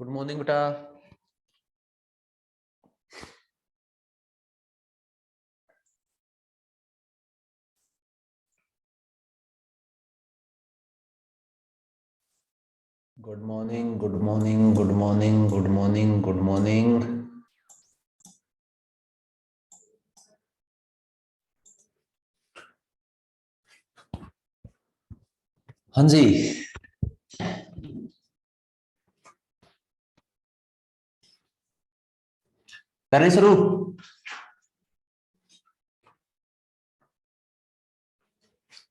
Good morning बेटा। Good morning, good morning, good morning, good morning, good morning. हाँ जी, करें शुरू।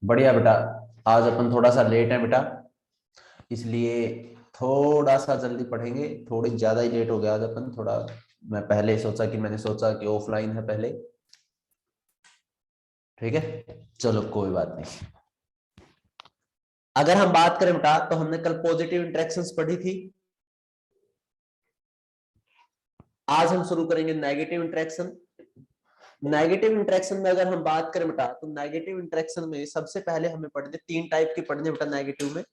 बढ़िया बेटा। आज अपन थोड़ा सा लेट है बेटा, इसलिए थोड़ा सा जल्दी पढ़ेंगे। थोड़ी ज्यादा ही लेट हो गया आज अपन थोड़ा। मैं पहले सोचा कि ऑफलाइन है पहले। ठीक है, चलो कोई बात नहीं। अगर हम बात करें बेटा तो हमने कल पॉजिटिव इंटरेक्शंस पढ़ी थी। आज हम शुरू करेंगे नेगेटिव इंटरेक्शन। नेगेटिव इंटरेक्शन में अगर हम बात करें बेटा तो नेगेटिव इंटरेक्शन में सबसे पहले हमें पढ़ने तीन टाइप के पढ़ने बेटा नेगेटिव में।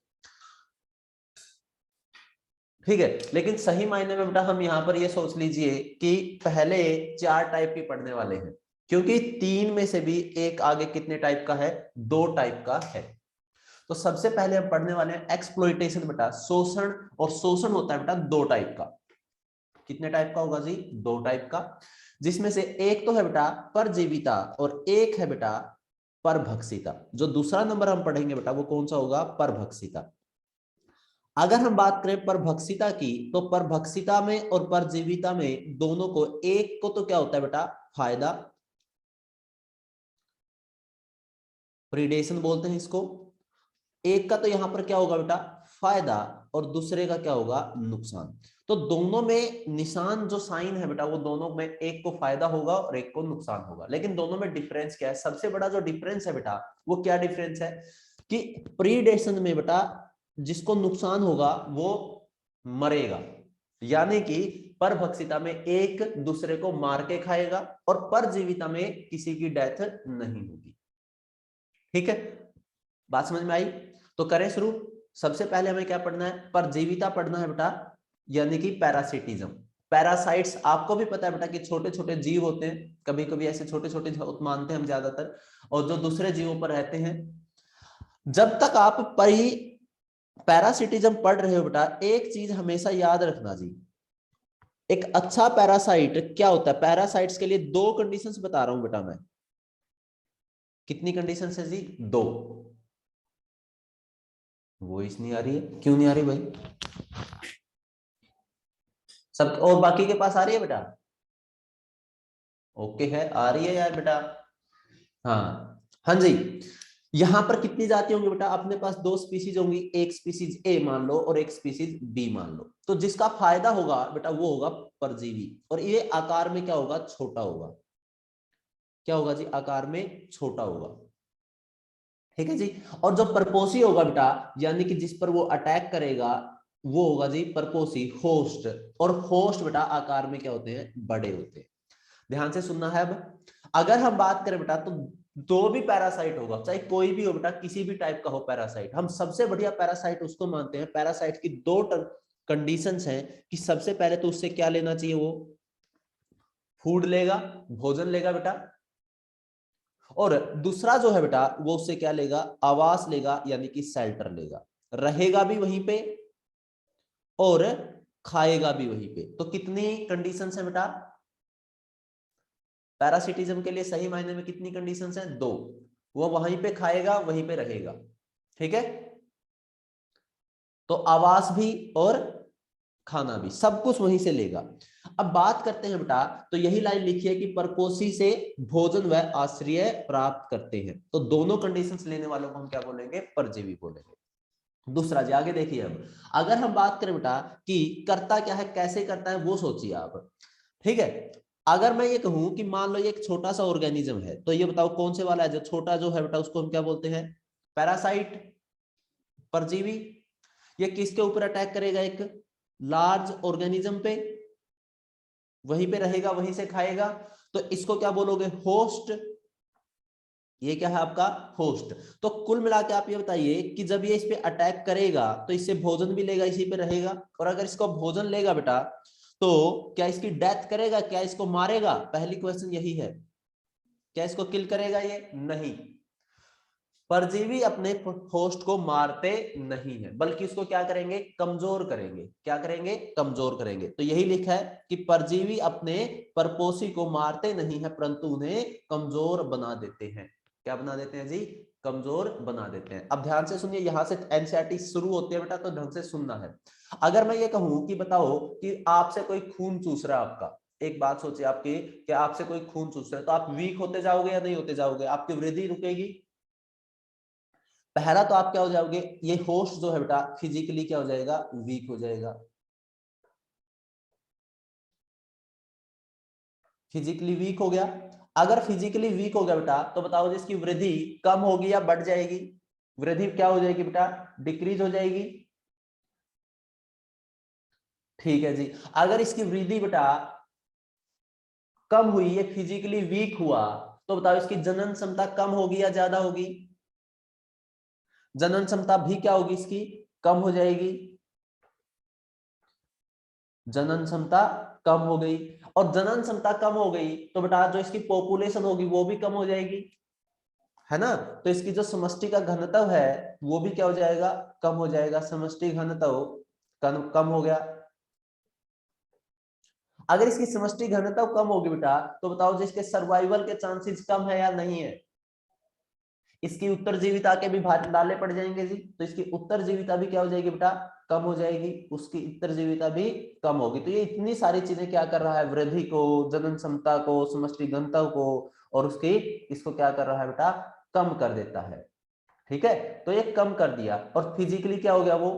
ठीक है, लेकिन सही मायने में बेटा हम यहां पर ये सोच लीजिए कि पहले चार टाइप के पढ़ने वाले हैं, क्योंकि तीन में से भी एक आगे कितने टाइप का है, दो टाइप का है। तो सबसे पहले हम पढ़ने वाले हैं एक्सप्लॉइटेशन बेटा, शोषण। और शोषण होता है बेटा दो टाइप का। कितने टाइप का होगा जी, दो टाइप का। जिसमें से एक तो है बेटा परजीविता और एक है बेटा परभक्षिता। जो दूसरा नंबर हम पढ़ेंगे बेटा वो कौन सा होगा, परभक्षिता। अगर हम बात करें परभक्षिता की तो परभक्षिता में और परजीविता में दोनों को, एक को तो क्या होता है बेटा फायदा, प्रीडेशन बोलते हैं इसको। एक का तो यहां पर क्या होगा बेटा फायदा, और दूसरे का क्या होगा नुकसान। तो दोनों में निशान जो साइन है बेटा वो दोनों में एक को फायदा होगा और एक को नुकसान होगा। लेकिन दोनों में डिफरेंस क्या है, सबसे बड़ा जो डिफरेंस है बेटा वो क्या डिफरेंस है कि प्रीडेशन में बेटा जिसको नुकसान होगा वो मरेगा, यानी कि परभक्षिता में एक दूसरे को मार के खाएगा और परजीविता में किसी की डेथ नहीं होगी। ठीक है, बात समझ में आई? तो करें शुरू। सबसे पहले हमें क्या पढ़ना है, परजीविता पढ़ना है बेटा, यानी कि पैरासिटिज्म। पैरासाइट्स आपको भी पता है बेटा कि छोटे छोटे जीव होते हैं, कभी कभी ऐसे छोटे छोटे मानते हैं हम ज्यादातर, और जो दूसरे जीवों पर रहते हैं। जब तक आप पैरासिटिज्म पढ़ रहे हो बेटा एक चीज हमेशा याद रखना जी, एक अच्छा पैरासाइट क्या होता है। पैरासाइट्स के लिए दो कंडीशंस बता रहा हूं बेटा मैं। कितनी कंडीशंस है जी, दो। वॉइस नहीं आ रही है, क्यों नहीं आ रही भाई? सब और बाकी के पास आ रही है बेटा? ओके है, आ रही है यार बेटा। हाँ हाँ जी। यहां पर कितनी जाति होंगी बेटा, अपने पास दो स्पीसीज होंगी, एक स्पीसीज ए मान लो और एक स्पीसीज बी मान लो। तो जिसका फायदा होगा बेटा वो होगा परजीवी, और ये आकार में क्या होगा, छोटा होगा। क्या होगा जी, आकार में छोटा होगा। ठीक है जी। और जो परपोषी होगा बेटा, यानी कि जिस पर वो अटैक करेगा, वो होगा जी परपोषी, होस्ट। और होस्ट बेटा आकार में क्या होते हैं, बड़े होते हैं। ध्यान से सुनना है अब। अगर हम बात करें बेटा तो दो भी पैरासाइट होगा, चाहे कोई भी हो बेटा, किसी भी टाइप का हो पैरासाइट, हम सबसे बढ़िया पैरासाइट उसको मानते हैं। पैरासाइट की दो कंडीशंस हैं कि सबसे पहले तो उससे क्या लेना चाहिए, वो फूड लेगा, भोजन लेगा बेटा। और दूसरा जो है बेटा वो उससे क्या लेगा, आवास लेगा, यानी कि शेल्टर लेगा, रहेगा भी वहीं पे और खाएगा भी वहीं पे। तो कितनी कंडीशंस है बेटा पैरासिटिज्म के लिए, सही मायने में कितनी कंडीशंस हैं, दो। वो वहीं पे खाएगा वहीं पे रहेगा। ठीक है, तो आवास भी और खाना भी सब कुछ वहीं से लेगा। अब बात करते हैं बेटा, तो यही लाइन लिखी है कि परपोषी से भोजन व आश्रय प्राप्त करते हैं। तो दोनों कंडीशंस लेने वालों को हम क्या बोलेंगे, परजीवी बोलेंगे। दूसरा जी आगे देखिए। अब अगर हम बात करें बेटा कि करता क्या है, कैसे करता है, वो सोचिए आप। ठीक है, अगर मैं ये कहूं कि मान लो ये एक छोटा सा ऑर्गेनिज्म है, तो ये बताओ कौन से वाला है, जो छोटा जो है बेटा उसको हम क्या बोलते हैं, पैरासाइट, परजीवी। ये किसके ऊपर अटैक करेगा, एक लार्ज ऑर्गेनिज्म पे, वहीं पे रहेगा वहीं से खाएगा। तो इसको क्या बोलोगे, होस्ट, ये क्या है आपका होस्ट। तो कुल मिला के आप ये बताइए कि जब ये इस पे अटैक करेगा तो इससे भोजन भी लेगा, इसी पे रहेगा, और अगर इसको भोजन लेगा बेटा तो क्या इसकी डेथ करेगा, क्या इसको मारेगा? पहली क्वेश्चन यही है, क्या इसको किल करेगा? ये नहीं, परजीवी अपने होस्ट को मारते नहीं है, बल्कि उसको क्या करेंगे? कमजोर करेंगे। क्या करेंगे? कमजोर करेंगे। तो यही लिखा है कि परजीवी अपने परपोषी को मारते नहीं है, परंतु उन्हें कमजोर बना देते हैं। क्या बना देते हैं जी? कमजोर बना देते हैं। अब ध्यान से सुनिए, यहां से एनसीईआरटी शुरू होती है बेटा, तो ढंग से सुनना है। अगर मैं ये कहूं कि बताओ कि आपसे कोई खून चूस रहा है आपका, एक बात सोचिए आपकी, कि आपसे कोई खून चूस रहा है, तो आप वीक होते जाओगे या नहीं होते जाओगे? आपकी वृद्धि रुकेगी? पहला तो आप क्या हो जाओगे, ये होस्ट जो है बेटा फिजिकली क्या हो जाएगा? वीक हो जाएगा। फिजिकली वीक हो गया। अगर फिजिकली वीक हो गया बेटा तो बताओ जिसकी वृद्धि कम होगी या बढ़ जाएगी? वृद्धि क्या हो जाएगी बेटा? डिक्रीज हो जाएगी। ठीक है जी। अगर इसकी वृद्धि बेटा कम हुई, ये फिजिकली वीक हुआ, तो बताओ इसकी जनन क्षमता कम होगी या ज्यादा होगी? जनन क्षमता भी क्या होगी इसकी? कम हो जाएगी। जनन क्षमता कम हो गई, और जनन क्षमता कम हो गई तो बेटा जो इसकी पॉपुलेशन होगी वो भी कम हो जाएगी, है ना? तो इसकी जो समष्टि का घनत्व है वो भी क्या हो जाएगा? कम हो जाएगा। समष्टि घनत्व कम हो गया। अगर इसकी समष्टि घनत्व कम होगी बेटा तो बताओ जिसके सर्वाइवल के चांसेस कम है या नहीं है? इसकी उत्तरजीविता के भी डाले पड़ जाएंगे जी, तो इसकी उत्तरजीविता भी क्या हो जाएगी बेटा? कम हो जाएगी। उसकी उत्तरजीविता भी कम होगी। तो ये इतनी सारी चीजें क्या कर रहा है? वृद्धि को, जनन क्षमता को, समष्टि घनत्व को, और उसकी इसको क्या कर रहा है बेटा? कम कर देता है। ठीक है, तो ये कम कर दिया। और फिजिकली क्या हो गया? वो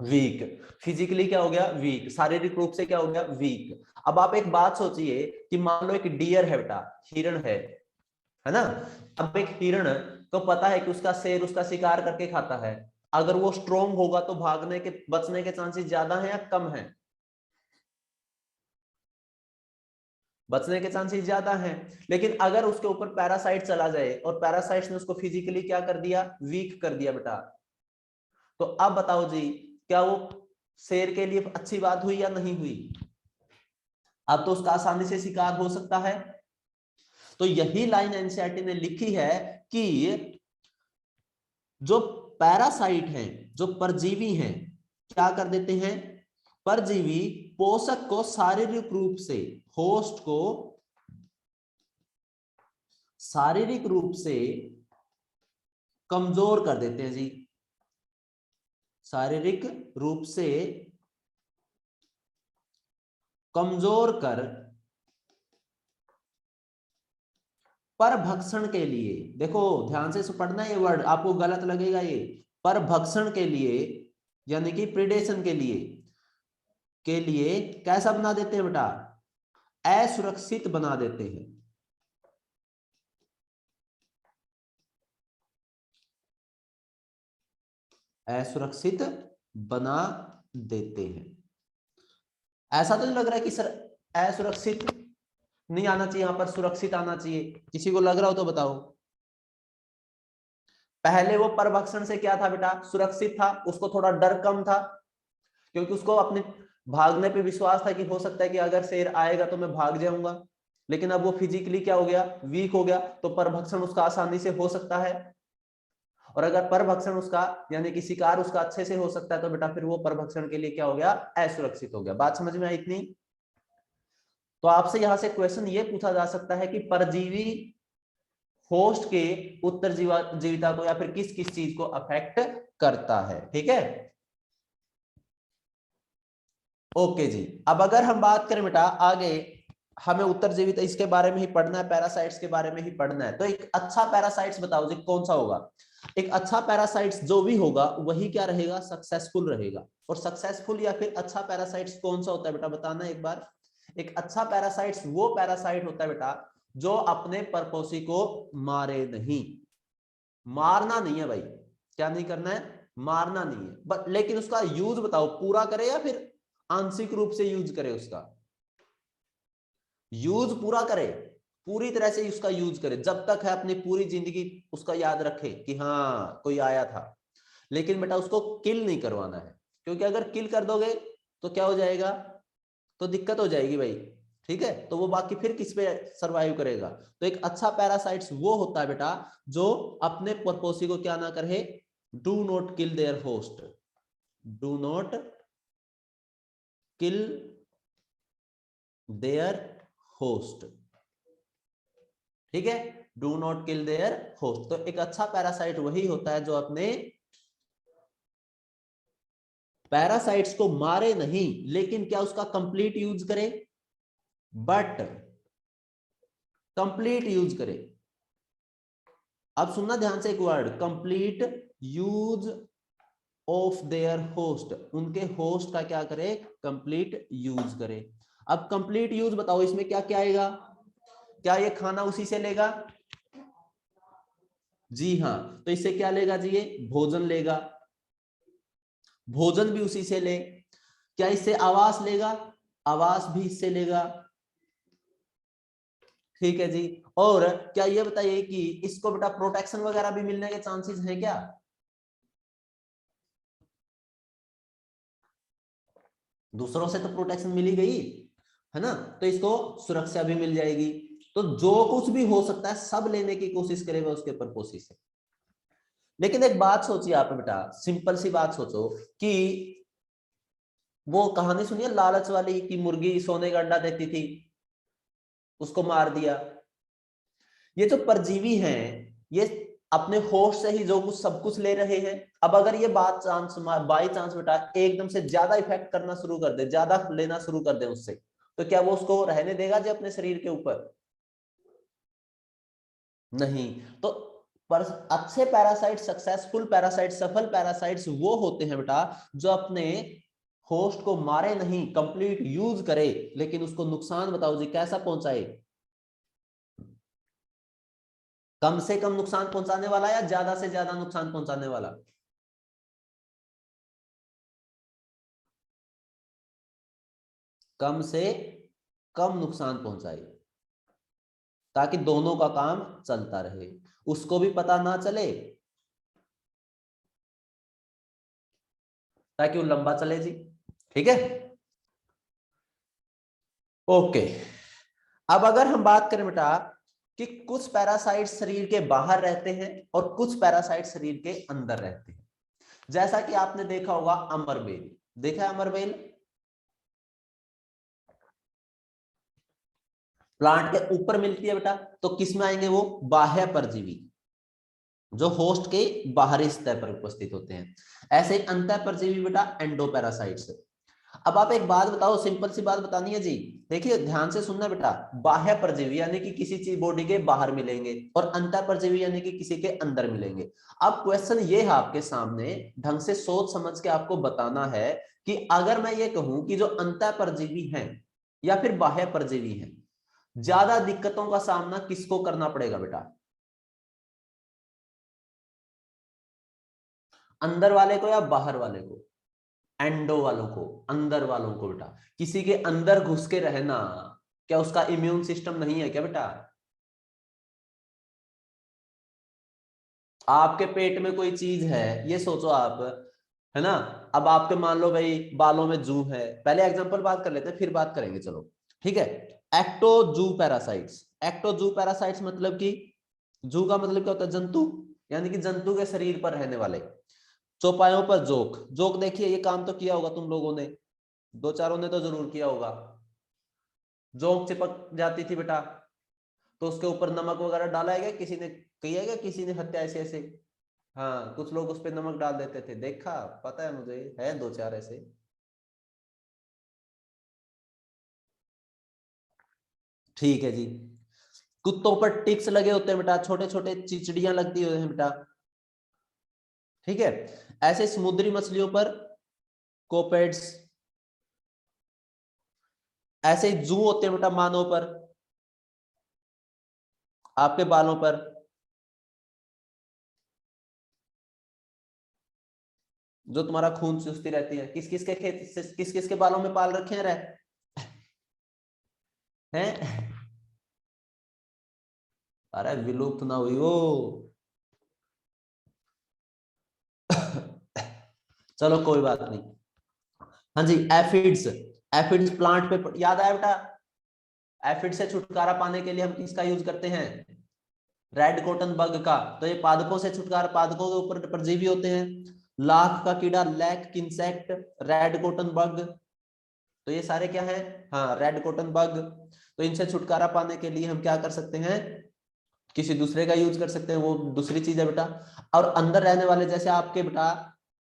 वीक। फिजिकली क्या हो गया? वीक। शारीरिक रूप से क्या हो गया? वीक। अब आप एक बात सोचिए कि मान लो एक डियर है बेटा, हिरण है ना? अब एक हिरण को पता है कि उसका शेर उसका शिकार करके खाता है। अगर वो स्ट्रोंग होगा तो भागने के, बचने के चांसेस ज्यादा हैं या कम हैं? बचने के चांसेस ज्यादा हैं। लेकिन अगर उसके ऊपर पैरासाइट चला जाए और पैरासाइट ने उसको फिजिकली क्या कर दिया? वीक कर दिया बेटा, तो अब बताओ जी, क्या वो शेर के लिए अच्छी बात हुई या नहीं हुई? अब तो उसका आसानी से शिकार हो सकता है। तो यही लाइन एनसीईआरटी ने लिखी है कि जो पैरासाइट हैं, जो परजीवी हैं, क्या कर देते हैं? परजीवी पोषक को शारीरिक रूप से, होस्ट को शारीरिक रूप से कमजोर कर देते हैं जी। शारीरिक रूप से कमजोर कर परभक्षण के लिए, देखो ध्यान से पढ़ना, ये वर्ड आपको गलत लगेगा, ये परभक्षण के लिए यानी कि प्रिडेशन के लिए कैसा बना देते हैं बेटा? असुरक्षित बना देते हैं। असुरक्षित बना देते हैं। ऐसा तो नहीं लग रहा है कि सर असुरक्षित नहीं आना चाहिए, यहां पर सुरक्षित आना चाहिए? किसी को लग रहा हो तो बताओ। पहले वो परभक्षण से क्या था बेटा? सुरक्षित था, उसको थोड़ा डर कम था, क्योंकि उसको अपने भागने पे विश्वास था कि हो सकता है कि अगर शेर आएगा तो मैं भाग जाऊंगा। लेकिन अब वो फिजिकली क्या हो गया? वीक हो गया, तो परभक्षण उसका आसानी से हो सकता है। और अगर परभक्षण उसका यानी कि शिकार उसका अच्छे से हो सकता है तो बेटा फिर वो परभक्षण के लिए क्या हो गया? असुरक्षित हो गया। बात समझ में आई इतनी? तो आपसे यहां से क्वेश्चन ये पूछा जा सकता है कि परजीवी होस्ट के जीविता को या फिर किस किस चीज को अफेक्ट करता है। ठीक है, ओके जी। अब अगर हम बात करें बेटा आगे, हमें उत्तरजीविता इसके बारे में ही पढ़ना है, पैरासाइट्स के बारे में ही पढ़ना है। तो एक अच्छा पैरासाइट्स बताओ जी कौन सा होगा? एक अच्छा पैरासाइट्स जो भी होगा वही क्या रहेगा? सक्सेसफुल रहेगा। और सक्सेसफुल या फिर अच्छा पैरासाइट्स कौन सा होता है बेटा? बताना एक बार। एक अच्छा पैरासाइट्स वो पैरासाइट होता है बेटा जो अपने परपोषी को मारे नहीं। मारना नहीं है भाई, क्या नहीं करना है? मारना नहीं है, बट लेकिन उसका यूज बताओ, पूरा करे या फिर आंशिक रूप से यूज करे? उसका यूज पूरा करे, पूरी तरह से उसका यूज करे, जब तक है अपनी पूरी जिंदगी उसका याद रखे कि हाँ कोई आया था। लेकिन बेटा उसको किल नहीं करवाना है, क्योंकि अगर किल कर दोगे तो क्या हो जाएगा, तो दिक्कत हो जाएगी भाई। ठीक है, तो वो बाकी फिर किस पे सरवाइव करेगा। तो एक अच्छा पैरासाइट्स वो होता है बेटा जो अपने परपोसी को क्या ना करे, do not kill there host, do not kill there host. ठीक है, do not kill there host. तो एक अच्छा पैरासाइट वही होता है जो अपने पैरासाइट्स को मारे नहीं, लेकिन क्या उसका कंप्लीट यूज करे, बट कंप्लीट यूज करे। अब सुनना ध्यान से एक word, complete use of their host, उनके होस्ट का क्या करे, कंप्लीट यूज करे। अब कंप्लीट यूज बताओ इसमें क्या क्या आएगा, क्या ये खाना उसी से लेगा, जी हाँ, तो इससे क्या लेगा जी, ये भोजन लेगा, भोजन भी उसी से ले। क्या इससे आवास लेगा, आवास भी इससे लेगा। ठीक है जी, और क्या ये बताइए कि इसको बेटा प्रोटेक्शन वगैरह भी मिलने के चांसेस हैं क्या, दूसरों से तो प्रोटेक्शन मिली गई है ना, तो इसको सुरक्षा भी मिल जाएगी। तो जो कुछ भी हो सकता है सब लेने की कोशिश करेगा उसके परपोसी से। लेकिन एक बात सोचिए आप बेटा, सिंपल सी बात सोचो कि वो कहानी सुनिए लालच वाली, कि मुर्गी सोने का अंडा देती थी, उसको मार दिया। ये जो परजीवी हैं ये अपने होश से ही जो कुछ सब कुछ ले रहे हैं। अब अगर ये बात चांस बाई चांस बेटा एकदम से ज्यादा इफेक्ट करना शुरू कर दे, ज्यादा लेना शुरू कर दे उससे, तो क्या वो उसको रहने देगा जी अपने शरीर के ऊपर, नहीं। तो पर अच्छे पैरासाइट, सक्सेसफुल पैरासाइट, सफल पैरासाइट्स वो होते हैं बेटा जो अपने होस्ट को मारे नहीं, कंप्लीट यूज करे, लेकिन उसको नुकसान बताओ जी कैसा पहुंचाए, कम से कम नुकसान पहुंचाने वाला या ज्यादा से ज्यादा नुकसान पहुंचाने वाला, कम से कम नुकसान पहुंचाए, ताकि दोनों का काम चलता रहे, उसको भी पता ना चले, ताकि वो लंबा चले जी। ठीक है, ओके। अब अगर हम बात करें बेटा कि कुछ पैरासाइट शरीर के बाहर रहते हैं और कुछ पैरासाइट शरीर के अंदर रहते हैं, जैसा कि आपने देखा होगा अमरबेल, देखा है अमरबेल, प्लांट के ऊपर मिलती है बेटा, तो किस में आएंगे वो, बाह्य परजीवी, जो होस्ट के बाहरी सतह पर उपस्थित होते हैं। ऐसे ही अंतः परजीवी बेटा एंडोपैरासाइट्स। अब आप एक बात बताओ, सिंपल सी बात बतानी है जी, देखिए ध्यान से सुनना बेटा, बाह्य परजीवी यानी कि किसी चीज बॉडी के बाहर मिलेंगे, और अंतः परजीवी यानी कि किसी के अंदर मिलेंगे। अब क्वेश्चन ये है आपके सामने, ढंग से सोच समझ के आपको बताना है कि अगर मैं ये कहूं कि जो अंतः परजीवी हैं या फिर बाह्य परजीवी हैं, ज्यादा दिक्कतों का सामना किसको करना पड़ेगा बेटा, अंदर वाले को या बाहर वाले को, एंडो वालों को, अंदर वालों को बेटा। किसी के अंदर घुस के रहना, क्या उसका इम्यून सिस्टम नहीं है क्या बेटा, आपके पेट में कोई चीज है, ये सोचो आप, है ना। अब आपके मान लो भाई बालों में जू है, पहले एग्जांपल बात कर लेते हैं फिर बात करेंगे, चलो ठीक है। एक्टोजू पैरासाइट्स, एक्टोजू पैरासाइट्स मतलब कि जू का मतलब क्या होता है, जंतु, यानी कि जंतु के शरीर पर रहने वाले। चौपायों पर जोक, जोक देखिए ये काम तो किया होगा तुम लोगों ने, दो चारों ने तो जरूर किया होगा। जोक चिपक जाती थी बेटा, तो उसके ऊपर नमक वगैरह डाला है क्या किसी ने, किया है क्या किसी ने हत्या ऐसे ऐसे, हाँ कुछ लोग उस पर नमक डाल देते थे, देखा, पता है मुझे, है दो चार ऐसे। ठीक है जी, कुत्तों पर टिक्स लगे होते हैं बेटा, छोटे छोटे चिचड़ियां लगती हैं बेटा। ठीक है, ऐसे समुद्री मछलियों पर कोपेड्स, ऐसे जू होते हैं बेटा मानव पर, आपके बालों पर, जो तुम्हारा खून चूसती रहती है, किस किस के खेत, किस किस के बालों में पाल रखे हैं, रह हैं अरे विलुप्त ना हुई वो। चलो कोई बात नहीं। हाँ जी, एफिड्स। एफिड्स प्लांट पे याद आया बेटा? एफिड से छुटकारा पाने के लिए हम किसका यूज करते हैं? रेड कॉटन बग का। तो ये पादपों से छुटकारा, पादपों के ऊपर परजीवी होते हैं। लाख का कीड़ा, lac insect, red cotton bug, तो ये सारे क्या है? हाँ, रेड कॉटन बग। तो इनसे छुटकारा पाने के लिए हम क्या कर सकते हैं? किसी दूसरे का यूज कर सकते हैं, वो दूसरी चीज है बेटा। और अंदर रहने वाले जैसे आपके बेटा,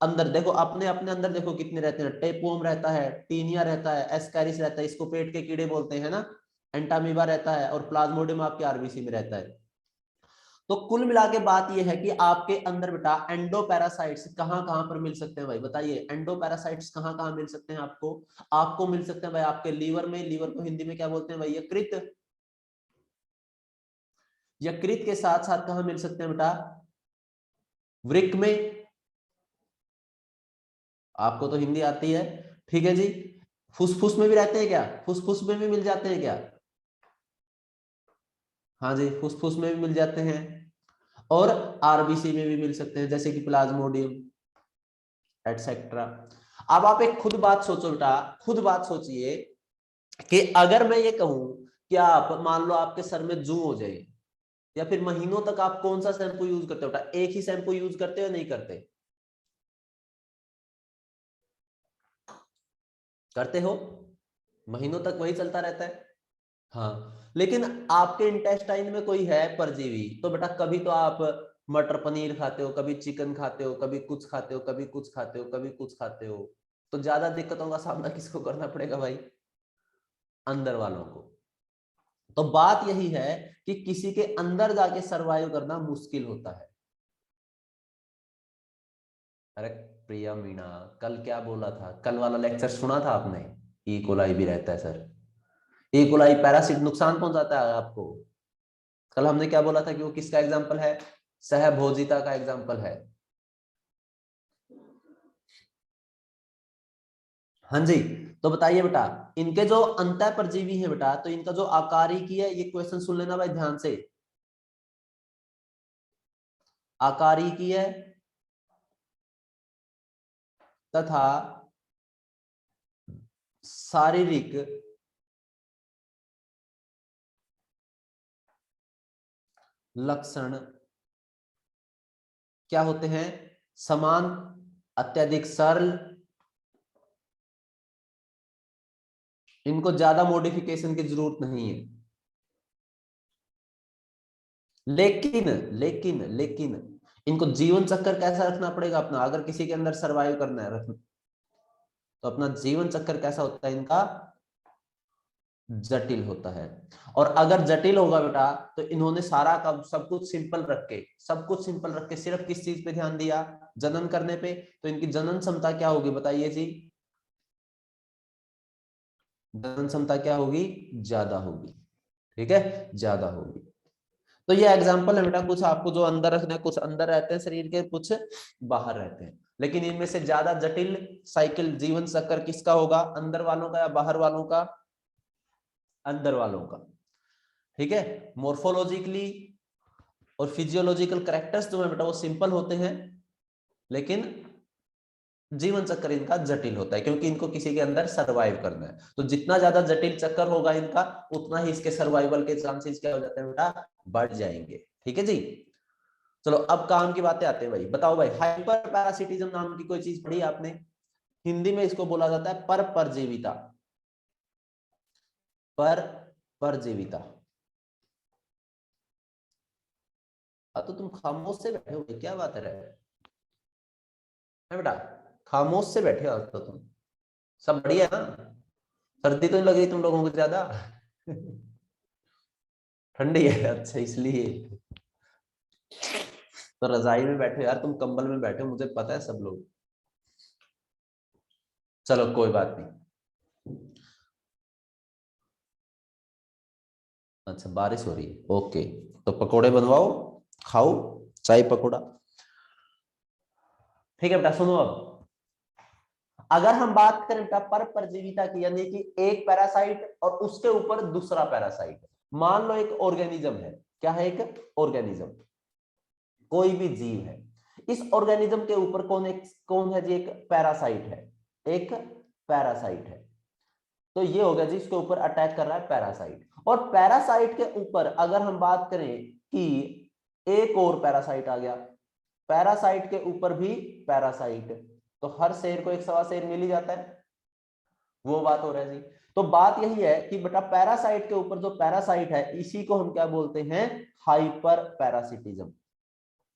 अंदर देखो, अपने अपने अंदर देखो कितने रहते हैं। टेपवोम रहता है, टीनिया रहता है, एस्कैरिस रहता है, इसको पेट के कीड़े बोलते हैं ना। एंटामीबा रहता है, और प्लाज्मोडियम आपके आरबीसी में रहता है। तो कुल मिला के बात यह है कि आपके अंदर बेटा एंडोपैरासाइट्स कहां कहां पर मिल सकते हैं भाई? बताइए, एंडोपैरासाइट्स कहां कहां मिल सकते हैं आपको? आपको मिल सकते हैं भाई आपके लीवर में। लीवर को हिंदी में क्या बोलते हैं भाई? यकृत। यकृत के साथ साथ कहां मिल सकते हैं बेटा? वृक्क में। आपको तो हिंदी आती है, ठीक है जी। फुसफुस में भी रहते हैं क्या? फुसफुस में भी मिल जाते हैं क्या? हाँ जी, फुसफुस में भी मिल जाते हैं। और आरबीसी में भी मिल सकते हैं, जैसे कि प्लाज्मोडियम एटसेट्रा। अब आप एक खुद बात सोचो बेटा, खुद बात सोचिए कि अगर मैं ये कहूं कि आप मान लो आपके सर में जू हो जाए, या फिर महीनों तक आप कौन सा शैम्पू यूज करते हो बेटा? एक ही शैम्पू यूज करते हो नहीं करते? करते हो। महीनों तक वही चलता रहता है। हाँ, लेकिन आपके इंटेस्टाइन में कोई है परजीवी, तो बेटा कभी तो आप मटर पनीर खाते हो, कभी चिकन खाते हो, कभी कुछ खाते हो, कभी कुछ खाते हो, कभी कुछ खाते हो। तो ज्यादा दिक्कतों का सामना किसको करना पड़ेगा भाई? अंदर वालों को। तो बात यही है कि किसी के अंदर जाके सरवाइव करना मुश्किल होता है। अरे प्रिया मीणा, कल क्या बोला था? कल वाला लेक्चर सुना था आपने? ई कोलाई भी रहता है सर। ई कोलाई पैरासिट नुकसान पहुंचाता है आपको। कल हमने क्या बोला था कि वो किसका एग्जाम्पल है? सहभोजिता का एग्जाम्पल है। हाँ जी। तो बताइए बेटा, इनके जो अंतः परजीवी है बेटा, तो इनका जो आकारिकी है, ये क्वेश्चन सुन लेना भाई ध्यान से। आकारिकी है तथा शारीरिक लक्षण क्या होते हैं? समान, अत्यधिक सरल, इनको ज्यादा मॉडिफिकेशन की जरूरत नहीं है। लेकिन लेकिन लेकिन इनको जीवन चक्कर कैसा रखना पड़ेगा अपना, अगर किसी के अंदर सरवाइव करना है रखना, तो अपना जीवन चक्कर कैसा होता है इनका? जटिल होता है। और अगर जटिल होगा बेटा, तो इन्होंने सारा का सब कुछ सिंपल रख के, सब कुछ सिंपल रख के सिर्फ किस चीज पे ध्यान दिया? जनन करने पे। तो इनकी जनन क्षमता क्या होगी बताइए जी? जनन क्षमता क्या होगी? ज्यादा होगी। ठीक है, ज्यादा होगी। तो ये एग्जाम्पल है बेटा, कुछ आपको जो अंदर रखना है, कुछ अंदर रहते हैं शरीर के, कुछ बाहर रहते हैं। लेकिन इनमें से ज्यादा जटिल साइकिल जीवन चक्कर किसका होगा? अंदर वालों का या बाहर वालों का? अंदर वालों का। ठीक है। मोर्फोलॉजिकली और फिजियोलॉजिकल करेक्टर्स जो है बेटा, वो सिंपल होते हैं, लेकिन जीवन चक्कर इनका जटिल होता है, क्योंकि इनको किसी के अंदर सरवाइव करना है। तो जितना ज्यादा जटिल चक्कर होगा इनका, उतना ही इसके सर्वाइवल के चांसेस क्या हो जाते हैं बेटा? बढ़ जाएंगे। ठीक है जी। चलो अब काम की बातें आते हैं भाई। बताओ भाई, हाइपर पैरासिटिज्म नाम की कोई चीज पढ़ी आपने? हिंदी में इसको बोला जाता है पर परजीविता। पर परजीविता। तो तुम खामोश से बैठे हो, क्या बात है बेटा? खामोश से बैठे हो तो तुम। सब बढ़िया है ना? सर्दी तो नहीं लग रही तुम लोगों को ज्यादा? ठंडी है, अच्छा इसलिए। तो रजाई में बैठे हो यार, तुम कंबल में बैठे हो, मुझे पता है सब लोग। चलो कोई बात नहीं। अच्छा बारिश हो रही है, ओके। तो पकोड़े बनवाओ, खाओ, चाय पकोड़ा। ठीक है बेटा, सुनो अब। अगर हम बात करें बेटा पर परजीविता की, यानी कि एक पैरासाइट और उसके ऊपर दूसरा पैरासाइट। मान लो एक ऑर्गेनिज्म है, क्या है? एक ऑर्गेनिज्म, कोई भी जीव है। इस ऑर्गेनिज्म के ऊपर कौन है जी? एक पैरासाइट है, एक पैरासाइट है। तो ये हो गया जी, इसके ऊपर अटैक कर रहा है पैरासाइट। और पैरासाइट के ऊपर अगर हम बात करें कि एक और पैरासाइट आ गया, पैरासाइट के ऊपर भी पैरासाइट, तो हर शेर को एक सवा शेर मिल ही जाता है, वो बात हो रहा है जी। तो बात यही है कि बेटा पैरासाइट के ऊपर जो पैरासाइट है, इसी को हम क्या बोलते हैं? Hyper parasitism.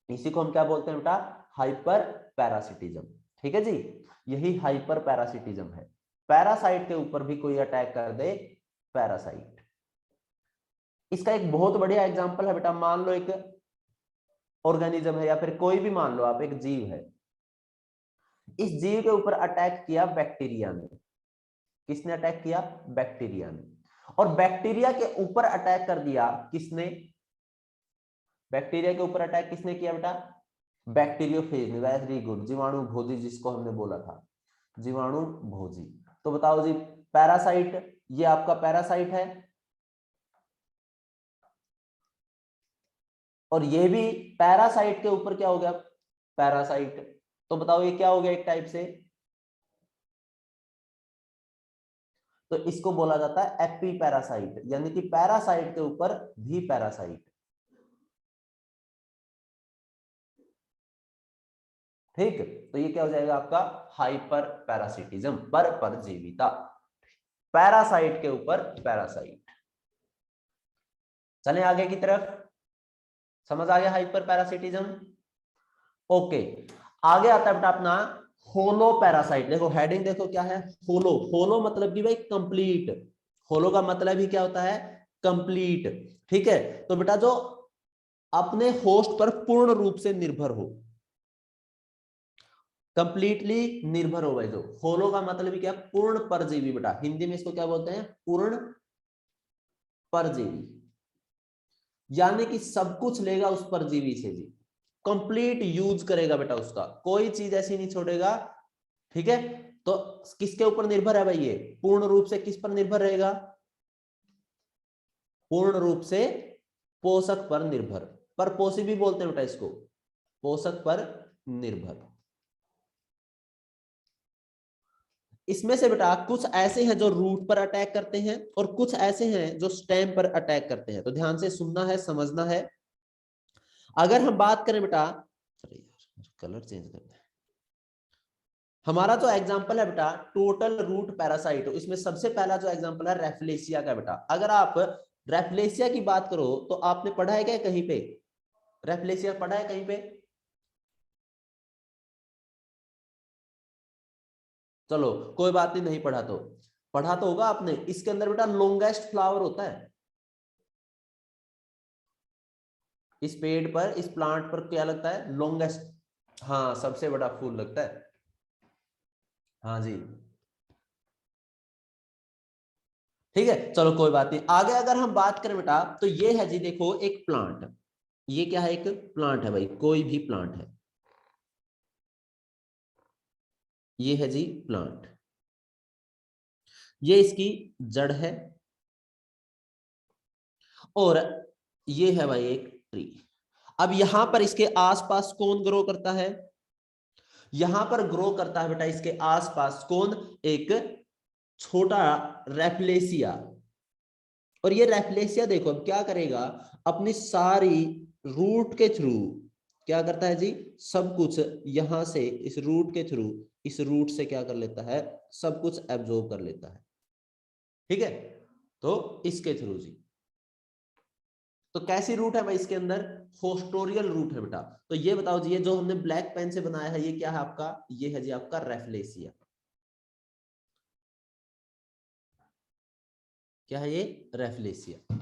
इसी को हम क्या बोलते हैं बेटा? Hyper parasitism. ठीक है जी, यही हाइपर पैरासिटिज्म है। पैरासाइट के ऊपर भी कोई अटैक कर दे, पैरासाइट। इसका एक बहुत बढ़िया एग्जांपल है बेटा, मान लो एक ऑर्गेनिज्म है या फिर कोई भी मान लो आप एक जीव है, इस जीव के ऊपर अटैक किया बैक्टीरिया ने। किसने अटैक किया? बैक्टीरिया ने। और बैक्टीरिया के ऊपर अटैक कर दिया किसने? बैक्टीरिया के ऊपर अटैक किसने किया बेटा? बैक्टीरियोफेज ने। वेरी गुड, जीवाणु भोजी जिसको हमने बोला था, जीवाणु भोजी। तो बताओ जी, पैरासाइट, ये आपका पैरासाइट है, और ये भी पैरासाइट के ऊपर क्या हो गया? पैरासाइट। तो बताओ ये क्या हो गया? एक टाइप से तो इसको बोला जाता है एपी पैरासाइट, यानी कि पैरासाइट के ऊपर भी पैरासाइट। ठीक, तो ये क्या हो जाएगा आपका? हाइपर पैरासिटिज्म, परजीविता, पैरासाइट के ऊपर पैरासाइट। चलें आगे की तरफ, समझ आ गया हाइपर पैरासिटिज्म? ओके, आगे आता है बेटा अपना होलो पैरासाइट। देखो हेडिंग देखो क्या है, होलो। होलो मतलब कि भाई कंप्लीट, होलो का मतलब ही क्या होता है? कंप्लीट। ठीक है, तो बेटा जो अपने होस्ट पर पूर्ण रूप से निर्भर हो, कंप्लीटली निर्भर हो भाई। जो होलो का मतलब ही क्या? पूर्ण परजीवी बेटा, हिंदी में इसको क्या बोलते हैं? पूर्ण परजीवी, यानी कि सब कुछ लेगा उस परजीवी से जी, कंप्लीट यूज करेगा बेटा उसका, कोई चीज ऐसी नहीं छोड़ेगा। ठीक है, तो किसके ऊपर निर्भर है भाई? ये पूर्ण रूप से किस पर निर्भर रहेगा? पूर्ण रूप से पोषक पर निर्भर, पर पोषी भी बोलते हैं बेटा इसको, पोषक पर निर्भर। इसमें से बेटा कुछ ऐसे हैं जो रूट पर अटैक करते हैं, और कुछ ऐसे हैं जो स्टेम पर अटैक करते हैं। तो ध्यान से सुनना है, समझना है। अगर हम बात करें बेटा, अरे यार कलर चेंज करना है। हमारा जो एग्जांपल है बेटा टोटल रूट पैरासाइट, इसमें सबसे पहला जो एग्जांपल है रेफ्लेशिया का बेटा। अगर आप रेफ्लेशिया की बात करो तो आपने पढ़ा है क्या कहीं पे? रेफ्लेशिया पढ़ा है कहीं पे? चलो कोई बात नहीं, नहीं पढ़ा तो पढ़ा तो होगा आपने। इसके अंदर बेटा लॉन्गेस्ट फ्लावर होता है, इस पेड़ पर, इस प्लांट पर क्या लगता है? लॉन्गेस्ट, हाँ सबसे बड़ा फूल लगता है। हाँ जी, ठीक है, चलो कोई बात नहीं। आगे अगर हम बात करें बेटा, तो ये है जी, देखो एक प्लांट, ये क्या है? एक प्लांट है भाई, कोई भी प्लांट है, ये है जी प्लांट, ये इसकी जड़ है, और ये है भाई एक ट्री। अब यहां पर इसके आसपास कौन ग्रो करता है? यहां पर ग्रो करता है बेटा इसके आसपास कौन? एक छोटा रेफ्लेशिया। और ये रेफ्लेशिया देखो अब क्या करेगा, अपनी सारी रूट के थ्रू क्या करता है जी? सब कुछ यहां से इस रूट के थ्रू, इस रूट से क्या कर लेता है? सब कुछ एब्जॉर्ब कर लेता है। ठीक है, तो इसके थ्रू जी। तो कैसी रूट है भाई इसके अंदर? होस्टोरियल रूट है बेटा। तो ये बताओ जी, ये जो हमने ब्लैक पेन से बनाया है, ये क्या है आपका? ये है जी आपका रेफ्लेशिया। क्या है ये? रेफ्लेशिया।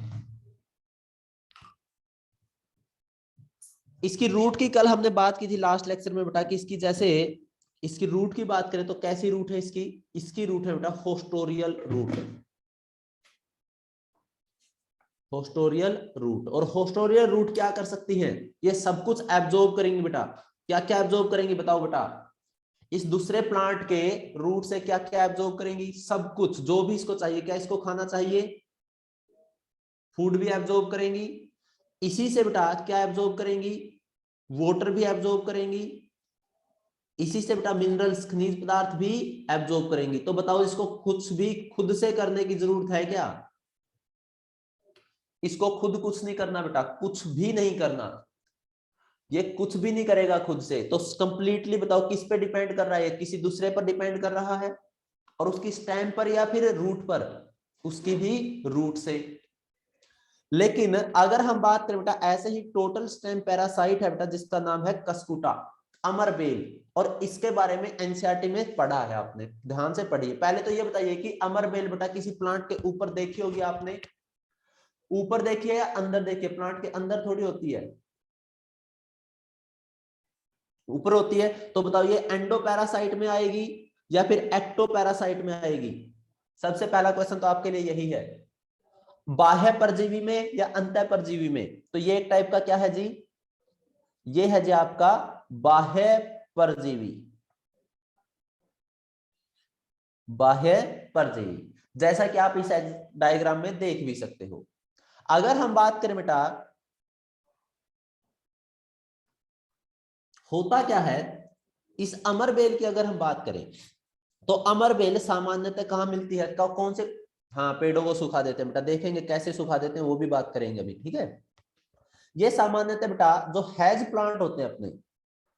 इसकी रूट की कल हमने बात की थी लास्ट लेक्चर में बेटा, कि इसकी जैसे इसकी रूट की बात करें तो कैसी रूट है इसकी? इसकी रूट है बेटा होस्टोरियल रूट, होस्टोरियल रूट। और होस्टोरियल रूट क्या कर सकती है? ये सब कुछ एब्जॉर्ब करेंगे बेटा। क्या क्या एब्जॉर्ब करेंगी बताओ बेटा? इस दूसरे प्लांट के रूट से क्या क्या एब्जॉर्ब करेंगी? सब कुछ जो भी इसको चाहिए। क्या इसको खाना चाहिए? फूड भी एब्जॉर्ब करेंगी, इसी से बेटा क्या एब्जॉर्ब करेंगी, वाटर भी एब्जॉर्ब करेंगी, इसी से बेटा मिनरल्स खनिज पदार्थ भी एब्जॉर्ब करेंगी। तो बताओ इसको कुछ भी खुद से करने की जरूरत है क्या? इसको खुद कुछ नहीं करना बेटा, कुछ भी नहीं करना, ये कुछ भी नहीं करेगा खुद से। तो कंप्लीटली बताओ किस पे डिपेंड कर रहा है, किसी दूसरे पर डिपेंड कर रहा है, और उसकी स्टेम पर या फिर रूट पर, उसकी भी रूट से। लेकिन अगर हम बात करें बेटा ऐसे ही टोटल स्टेम पैरासाइट है बेटा जिसका नाम है कस्कुटा, अमरबेल, और इसके बारे में एनसीईआरटी में पढ़ा है आपने, ध्यान से पढ़िए। पहले तो ये बताइए कि अमरबेल बेटा किसी प्लांट के ऊपर देखी होगी आपने, ऊपर देखिए या अंदर देखिए, प्लांट के अंदर थोड़ी होती है, ऊपर होती है। तो बताओ ये एंडो पैरासाइट में आएगी या फिर एक्टो पैरासाइट में आएगी? सबसे पहला क्वेश्चन तो आपके लिए यही है, बाह्य परजीवी में या अंत परजीवी में? तो ये एक टाइप का क्या है जी, ये है जी आपका बाह्य परजीवी, बाह्य परजीवी, जैसा कि आप इस डायग्राम में देख भी सकते हो। अगर हम बात करें बेटा होता क्या है, इस अमरबेल की अगर हम बात करें तो अमरबेल सामान्यतः कहां मिलती है, कौन से, हाँ पेड़ों को सुखा देते हैं बेटा, देखेंगे कैसे सुखा देते हैं वो भी बात करेंगे अभी, ठीक है। ये सामान्यतः बेटा जो हैज प्लांट होते हैं अपने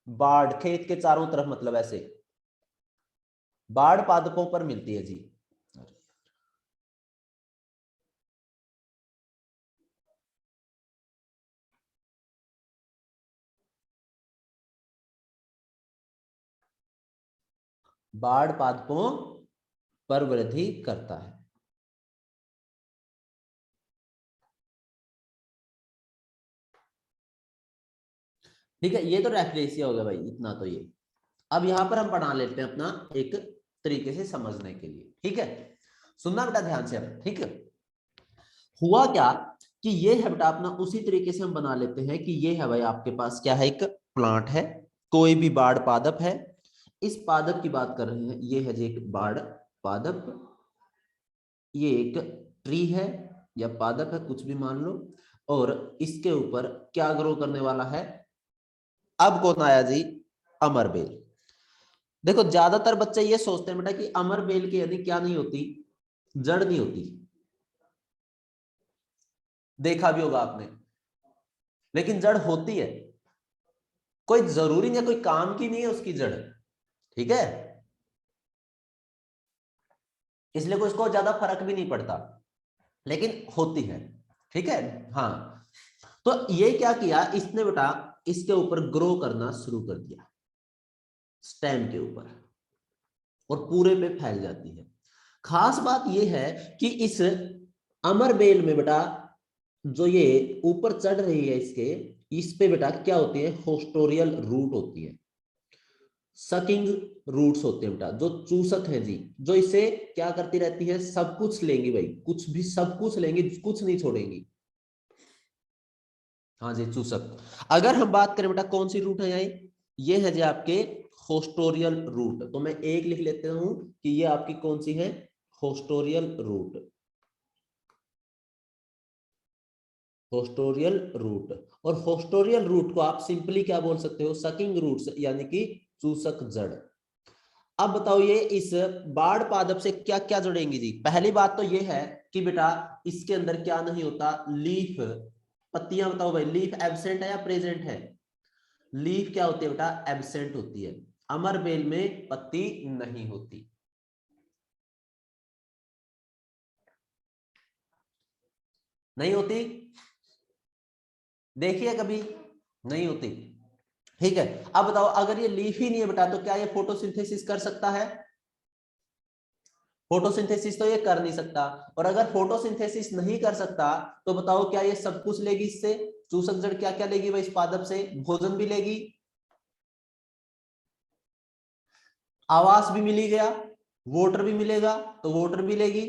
बाढ़ खेत के चारों तरफ, मतलब ऐसे बाढ़ पादपों पर मिलती है जी। बाढ़ पादपों पर वृद्धि करता है। ठीक है, ये तो रेफरेंसिया हो गया भाई, इतना तो ये। अब यहां पर हम बना लेते हैं अपना एक तरीके से समझने के लिए, ठीक है। सुनना बेटा ध्यान से अब, ठीक है। हुआ क्या कि ये है बेटा अपना उसी तरीके से हम बना लेते हैं कि ये है भाई आपके पास क्या है, एक प्लांट है, कोई भी बाढ़ पादप है। इस पादप की बात कर रहे हैं, ये है जी एक बाढ़ पादप, ये एक ट्री है या पादप है, कुछ भी मान लो, और इसके ऊपर क्या ग्रो करने वाला है, अब कौन आया जी, अमरबेल। देखो ज्यादातर बच्चे ये सोचते हैं बेटा कि अमरबेल की यदि क्या नहीं होती, जड़ नहीं होती, देखा भी होगा आपने, लेकिन जड़ होती है, कोई जरूरी नहीं, कोई काम की नहीं है उसकी जड़, ठीक है, इसलिए कोई इसको ज्यादा फर्क भी नहीं पड़ता, लेकिन होती है, ठीक है। हाँ, तो ये क्या किया इसने बेटा, इसके ऊपर ग्रो करना शुरू कर दिया, स्टेम के ऊपर, और पूरे पे फैल जाती है। खास बात यह है कि इस अमरबेल में बेटा जो ये ऊपर चढ़ रही है इसके, इस पे बेटा क्या होती है, होस्टोरियल रूट होती है, सकिंग रूट्स होते हैं बेटा, जो चूसक है जी, जो इसे क्या करती रहती है, सब कुछ लेंगी भाई, कुछ भी सब कुछ लेंगी, कुछ नहीं छोड़ेंगी। हाँ जी चूसक। अगर हम बात करें बेटा कौन सी रूट है यहाँ, ये है जी आपके होस्टोरियल रूट, तो मैं एक लिख लेता हूं कि ये आपकी कौन सी है, होस्टोरियल रूट, होस्टोरियल रूट। और होस्टोरियल रूट को आप सिंपली क्या बोल सकते हो, सकिंग रूट्स, यानी कि चूसक जड़। अब बताओ ये इस बाढ़ पादप से क्या क्या जुड़ेंगी जी। पहली बात तो ये है कि बेटा इसके अंदर क्या नहीं होता, लीफ, पत्तियां बताओ भाई, लीफ एब्सेंट है या प्रेजेंट है, लीफ क्या होती है बेटा, एब्सेंट होती है, अमर बेल में पत्ती नहीं होती, नहीं होती, देखिए कभी, नहीं होती, ठीक है। अब बताओ अगर ये लीफ ही नहीं है बेटा तो क्या ये फोटोसिंथेसिस कर सकता है, फोटोसिंथेसिस तो ये कर नहीं सकता, और अगर फोटोसिंथेसिस नहीं कर सकता तो बताओ क्या ये सब कुछ लेगी इससे, चूसक जड़ क्या क्या लेगी भाई इस पादप से, भोजन भी लेगी, आवास भी मिली गया, वाटर भी मिलेगा तो वाटर भी लेगी,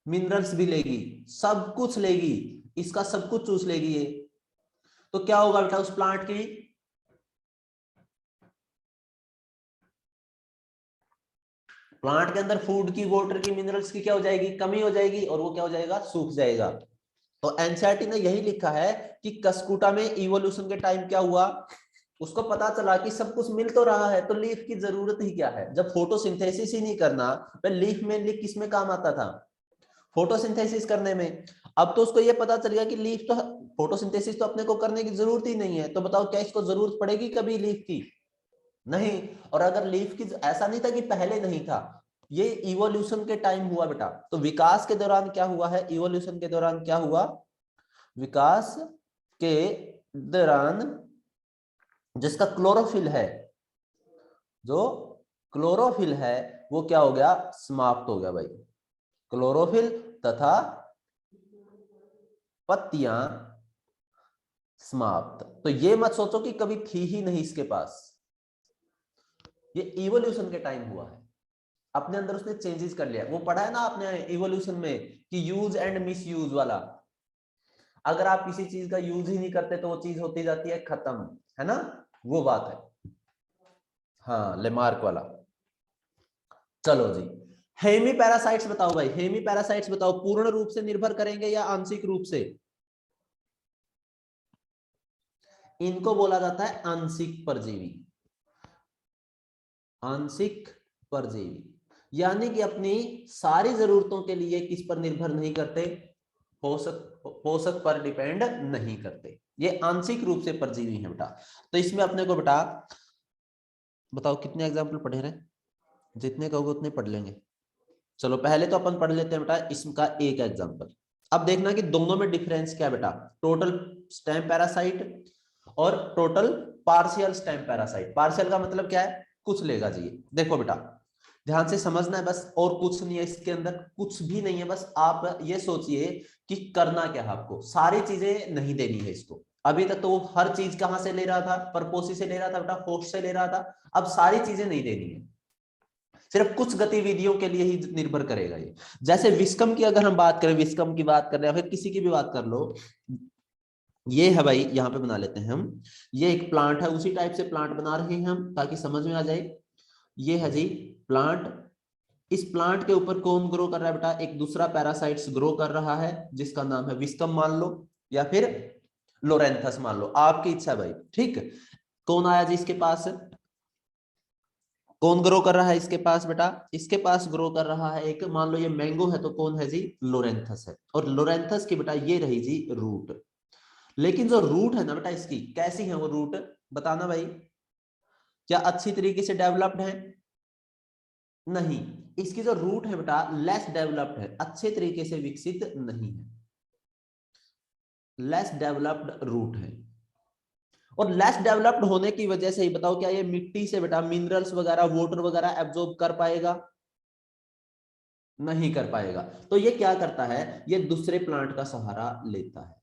मिनरल्स भी लेगी, सब कुछ लेगी, इसका सब कुछ चूस लेगी ये। तो क्या होगा बेटा उस प्लांट की, प्लांट के अंदर फूड की, वाटर की, मिनरल्स की क्या हो जाएगी, कमी हो जाएगी, और वो क्या हो जाएगा, सूख जाएगा। तो एनसीईआरटी ने यही लिखा है कि कस्कूटा में इवोल्यूशन के टाइम क्या हुआ, उसको पता चला कि सब कुछ मिल तो रहा है तो लीफ की जरूरत ही क्या है, जब फोटोसिंथेसिस ही नहीं करना तो लीफ मेनली किस में काम आता था, फोटोसिंथेसिस करने में। अब तो उसको ये पता चल गया कि लीफ तो फोटोसिंथेसिस तो अपने को करने की जरूरत ही नहीं है, तो बताओ क्या इसको जरूरत पड़ेगी कभी लीफ की, नहीं। और अगर लीफ की, ऐसा नहीं था कि पहले नहीं था, ये इवोल्यूशन के टाइम हुआ बेटा। तो विकास के दौरान क्या हुआ है, इवोल्यूशन के दौरान क्या हुआ, विकास के दौरान जिसका क्लोरोफिल है, जो क्लोरोफिल है वो क्या हो गया, समाप्त हो गया भाई। क्लोरोफिल तथा पत्तियां समाप्त। तो ये मत सोचो कि कभी थी ही नहीं इसके पास, ये इवोल्यूशन के टाइम हुआ है, अपने अंदर उसने चेंजेस कर लिया। वो पढ़ा है ना आपने इवोल्यूशन में कि यूज एंड मिस यूज वाला, अगर आप किसी चीज का यूज ही नहीं करते तो वो चीज होती जाती है खत्म, है ना, वो बात है। हाँ, लेमार्क वाला। चलो जी, हेमी पैरासाइट्स बताओ भाई, हेमी पैरासाइट्स बताओ, पूर्ण रूप से निर्भर करेंगे या आंशिक रूप से, इनको बोला जाता है आंशिक परजीवी, आंशिक परजीवी, यानी कि अपनी सारी जरूरतों के लिए किस पर निर्भर नहीं करते, पोषक पर डिपेंड नहीं करते, ये आंशिक रूप से परजीवी है बेटा। तो इसमें अपने को बेटा बताओ कितने एग्जाम्पल पढ़े रहे, जितने कहोगे उतने पढ़ लेंगे। चलो पहले तो अपन पढ़ लेते हैं बेटा इसका एक एग्जाम्पल। अब देखना कि दोनों में डिफरेंस क्या है बेटा, टोटल स्टेम पैरासाइट और total partial stem parasite. Partial का मतलब क्या है, कुछ लेगा जी। देखो बेटा ध्यान से समझना है बस, और कुछ नहीं है इसके अंदर, कुछ भी नहीं है, बस आप ये सोचिए कि करना क्या है आपको, सारी चीजें नहीं देनी है इसको। अभी तक तो वो हर चीज कहां से ले रहा था, परपोसी से ले रहा था बेटा, होस्ट से ले रहा था, अब सारी चीजें नहीं देनी है, सिर्फ कुछ गतिविधियों के लिए ही निर्भर करेगा ये। जैसे विस्कम की अगर हम बात करें, विस्कम की बात कर रहे हैं, फिर किसी की भी बात कर लो, ये है भाई, यहाँ पे बना लेते हैं हम, ये एक प्लांट है, उसी टाइप से प्लांट बना रहे हैं हम ताकि समझ में आ जाए। ये है जी प्लांट, इस प्लांट के ऊपर कौन ग्रो कर रहा है बेटा, एक दूसरा पैरासाइट्स ग्रो कर रहा है जिसका नाम है विस्कम मान लो, या फिर लोरेंथस मान लो, आपकी इच्छा भाई, ठीक। कौन आया जी इसके पास, कौन ग्रो कर रहा है इसके पास बेटा, इसके पास ग्रो कर रहा है एक, मान लो ये मैंगो है तो कौन है जी, लोरेंथस है, और लोरेंथस की बेटा ये रही जी रूट। लेकिन जो रूट है ना बेटा इसकी, कैसी है वो रूट, बताना भाई, क्या अच्छी तरीके से डेवलप्ड है, नहीं, इसकी जो रूट है बेटा लेस डेवलप्ड है, अच्छे तरीके से विकसित नहीं है, लेस डेवलप्ड रूट है। और लेस डेवलप्ड होने की वजह से ही बताओ क्या ये मिट्टी से बेटा मिनरल्स वगैरह, वाटर वगैरह एब्जॉर्ब कर पाएगा, नहीं कर पाएगा। तो ये क्या करता है, ये दूसरे प्लांट का सहारा लेता है।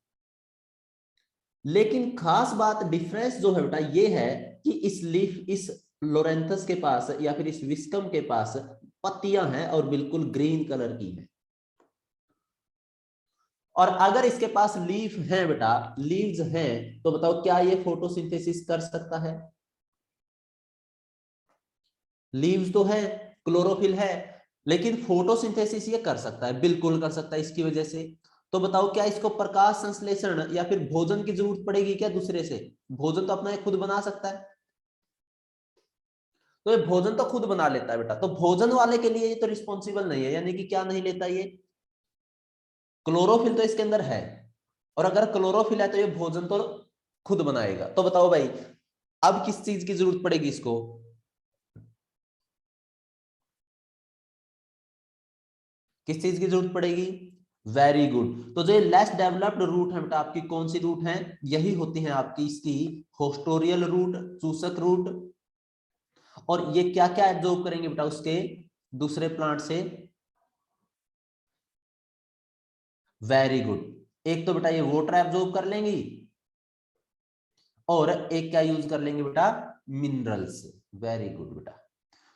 लेकिन खास बात डिफरेंस जो है बेटा ये है कि इस लीफ, इस लोरेंथस के पास या फिर इस विस्कम के पास पत्तियां हैं और बिल्कुल ग्रीन कलर की हैं। और अगर इसके पास लीफ हैं बेटा, लीव्स हैं, तो बताओ क्या ये फोटोसिंथेसिस कर सकता है, लीव्स तो है, क्लोरोफिल है, लेकिन फोटोसिंथेसिस ये कर सकता है, बिल्कुल कर सकता है इसकी वजह से। तो बताओ क्या इसको प्रकाश संश्लेषण या फिर भोजन की जरूरत पड़ेगी क्या दूसरे से, भोजन तो अपना खुद बना सकता है, तो ये भोजन तो खुद बना लेता है बेटा। तो भोजन वाले के लिए ये तो रिस्पॉन्सिबल नहीं है, यानी कि क्या नहीं लेता ये, क्लोरोफिल तो इसके अंदर है, और अगर क्लोरोफिल है तो ये भोजन तो खुद बनाएगा। तो बताओ भाई अब किस चीज की जरूरत पड़ेगी इसको, किस चीज की जरूरत पड़ेगी, वेरी गुड। तो जो लेस डेवलप्ड रूट है बेटा, आपकी कौन सी रूट है, यही होती है आपकी इसकी होस्टोरियल रूट, चूसक रूट। और ये क्या क्या एब्जॉर्ब करेंगे बेटा उसके दूसरे प्लांट से, वेरी गुड। एक तो बेटा ये वाटर एब्जॉर्ब कर लेंगी, और एक क्या यूज कर लेंगे बेटा, मिनरल्स, वेरी गुड बेटा।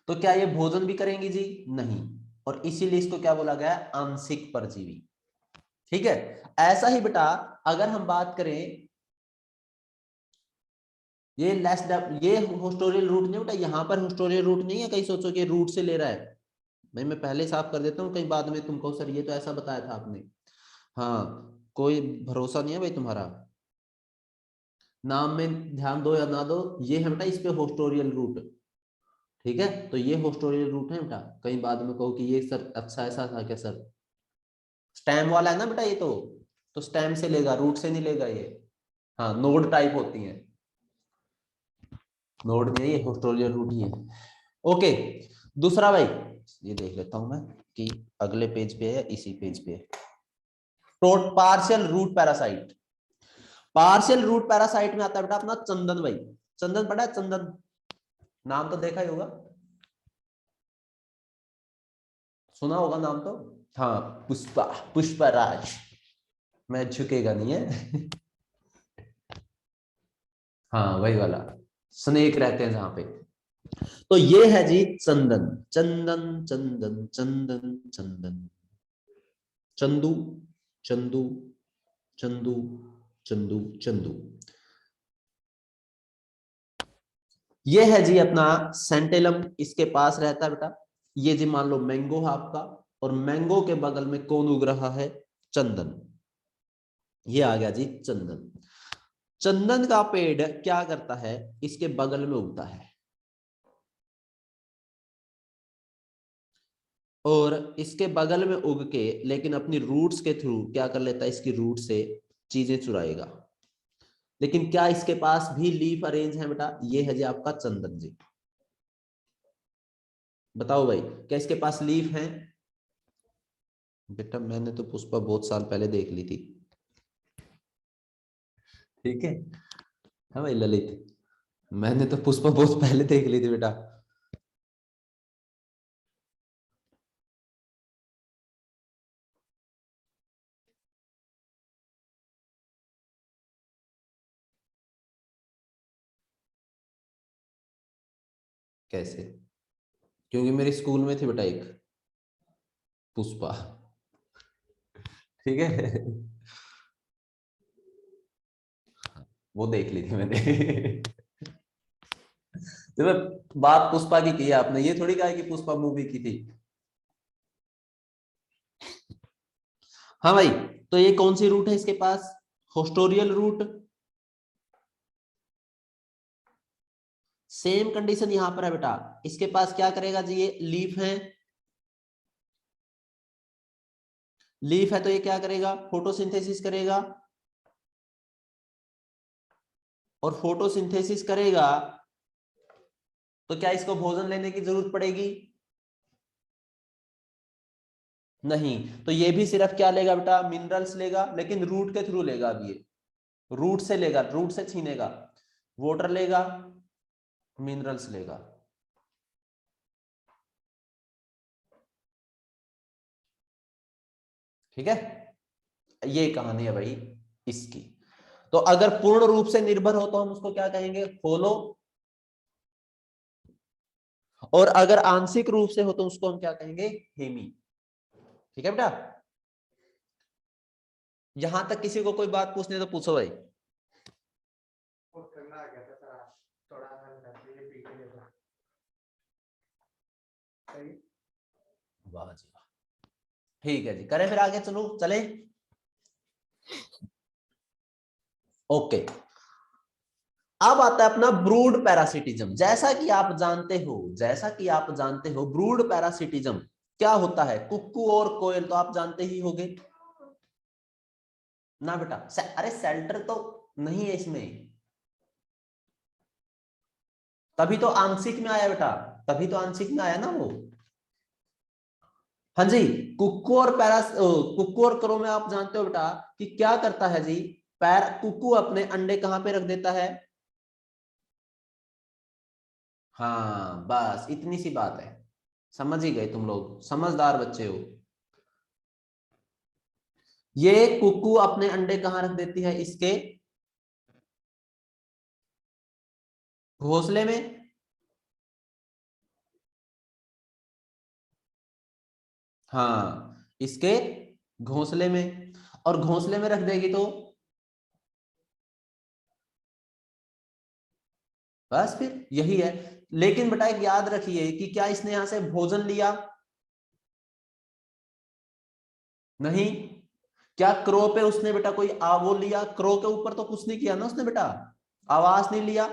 तो क्या ये भोजन भी करेंगी जी, नहीं, और इसीलिए इसको क्या बोला गया, आंशिक परजीवी, ठीक है। ऐसा ही बेटा अगर हम बात करें, ये ये होस्टोरियल रूट नहीं बेटा, यहां पर होस्टोरियल रूट नहीं है, कहीं सोचो कि रूट से ले रहा है, मैं पहले साफ कर देता हूं, कहीं बाद में तुमको सर ये तो ऐसा बताया था आपने, हाँ कोई भरोसा नहीं है भाई तुम्हारा, नाम में ध्यान दो या ना दो, ये है बेटा इस पे होस्टोरियल रूट। ठीक है, तो ये होस्टोरियल रूट है बेटा, कहीं बाद में कहो कि ये सर अच्छा ऐसा था क्या सर, स्टेम वाला है ना बेटा ये तो स्टेम से लेगा, रूट से नहीं लेगा ये। हाँ नोड टाइप होती है, नोड नहीं है ये, होस्टोरियल रूट ही है। ओके, दूसरा भाई ये देख लेता हूं मैं कि अगले पेज पे है या इसी पेज पे है। Partial root parasite, partial root parasite में आता है बेटा अपना चंदन भाई। चंदन पता है, चंदन नाम तो देखा ही होगा, सुना होगा नाम तो। हाँ पुष्पा, पुष्पराज, मैं झुकेगा नहीं है। हाँ वही वाला, स्नेक रहते हैं जहां पे। तो ये है जी चंदन, चंदन चंदन चंदन चंदन, चंदू चंदू चंदू चंदू चंदू। ये है जी अपना सेंटेलम, इसके पास रहता है बेटा। ये जी मान लो मैंगो है आपका, और मैंगो के बगल में कौन उग रहा है, चंदन। ये आ गया जी चंदन। चंदन का पेड़ क्या करता है, इसके बगल में उगता है, और इसके बगल में उग के लेकिन अपनी रूट्स के थ्रू क्या कर लेता है, इसकी रूट से चीजें चुराएगा। लेकिन क्या इसके पास भी लीफ अरेंज है बेटा, ये है जी आपका चंदन जी। बताओ भाई, क्या इसके पास लीफ है? बेटा मैंने तो पुष्पा बहुत साल पहले देख ली थी। ठीक है, हाँ भाई ललित, मैंने तो पुष्पा बहुत पहले देख ली थी बेटा। कैसे? क्योंकि मेरे स्कूल में थी बेटा एक पुष्पा। ठीक है, वो देख ली थी मैंने। तो मैं बात पुष्पा की है आपने, ये थोड़ी कहा है कि पुष्पा मूवी की थी। हाँ भाई, तो ये कौन सी रूट है इसके पास, होस्टोरियल रूट। सेम कंडीशन यहां पर है बेटा, इसके पास क्या करेगा जी, ये लीफ है, लीफ है तो ये क्या करेगा, फोटोसिंथेसिस करेगा, और फोटोसिंथेसिस करेगा तो क्या इसको भोजन लेने की जरूरत पड़ेगी, नहीं। तो ये भी सिर्फ क्या लेगा बेटा, मिनरल्स लेगा, लेकिन रूट के थ्रू लेगा। अब ये रूट से लेगा, रूट से छीनेगा, वाटर लेगा, मिनरल्स लेगा। ठीक है, ये कहानी है भाई इसकी। तो अगर पूर्ण रूप से निर्भर हो तो हम उसको क्या कहेंगे, होलो, और अगर आंशिक रूप से हो तो उसको हम क्या कहेंगे, हेमी। ठीक है बेटा, यहां तक किसी को कोई बात पूछनी है तो पूछो भाई। वाह जी वाह, ठीक है जी, करें फिर आगे, चलो चले। ओके, अब आता है अपना ब्रूड पैरासिटिज्म। जैसा कि आप जानते हो, जैसा कि आप जानते हो ब्रूड पैरासिटिज्म क्या होता है, कुक्कू और कोयल तो आप जानते ही होंगे ना बेटा। अरे सेल्टर तो नहीं है इसमें, तभी तो आंशिक में आया बेटा, तभी तो आंशिक में आया ना वो। हाँ जी, कुक्कू और कुक्कू और करो में आप जानते हो बेटा कि क्या करता है जी, कुक्कू अपने अंडे कहां पे रख देता है। हाँ बस इतनी सी बात है, समझ ही गए तुम लोग, समझदार बच्चे हो। ये कुक्कू अपने अंडे कहां रख देती है, इसके घोंसले में। हाँ इसके घोंसले में, और घोंसले में रख देगी तो बस फिर यही है। लेकिन बेटा एक याद रखिए कि क्या इसने यहां से भोजन लिया, नहीं। क्या क्रो पे उसने बेटा कोई वो लिया? क्रो के ऊपर तो कुछ नहीं किया ना उसने बेटा, आवाज नहीं लिया,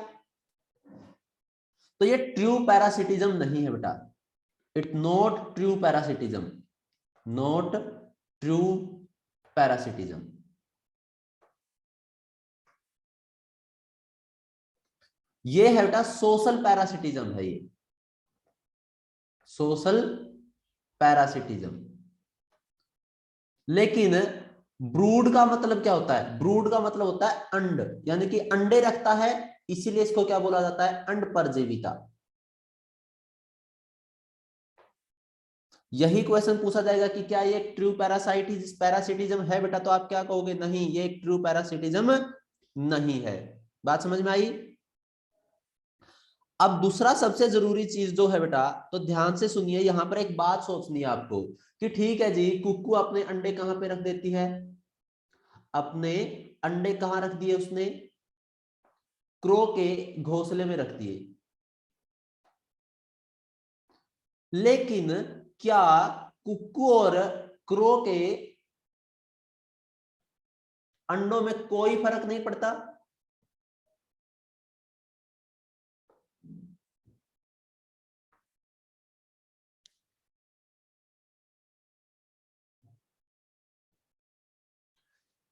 तो ये ट्रू पैरासिटिज्म नहीं है बेटा। It not true parasitism, not true parasitism. ये है बेटा सोशल पैरासिटिज्म है, ये सोशल पैरासिटिज्म। लेकिन ब्रूड का मतलब क्या होता है? ब्रूड का मतलब होता है अंड, यानी कि अंडे रखता है, इसीलिए इसको क्या बोला जाता है? अंड परजीविता। यही क्वेश्चन पूछा जाएगा कि क्या ये ट्रू पैरासिटिज्म है बेटा, तो आप क्या कहोगे? नहीं, ये ट्रू पैरासिटिज्म नहीं है। बात समझ में आई? अब दूसरा सबसे जरूरी चीज जो है बेटा, तो ध्यान से सुनिए, यहां पर एक बात सोचनी है आपको कि ठीक है जी, कुक्कू अपने अंडे कहां पे रख देती है? अपने अंडे कहां रख दिए उसने? क्रो के घोंसले में रख दिए। लेकिन क्या कुक्कू और क्रो के अंडों में कोई फर्क नहीं पड़ता?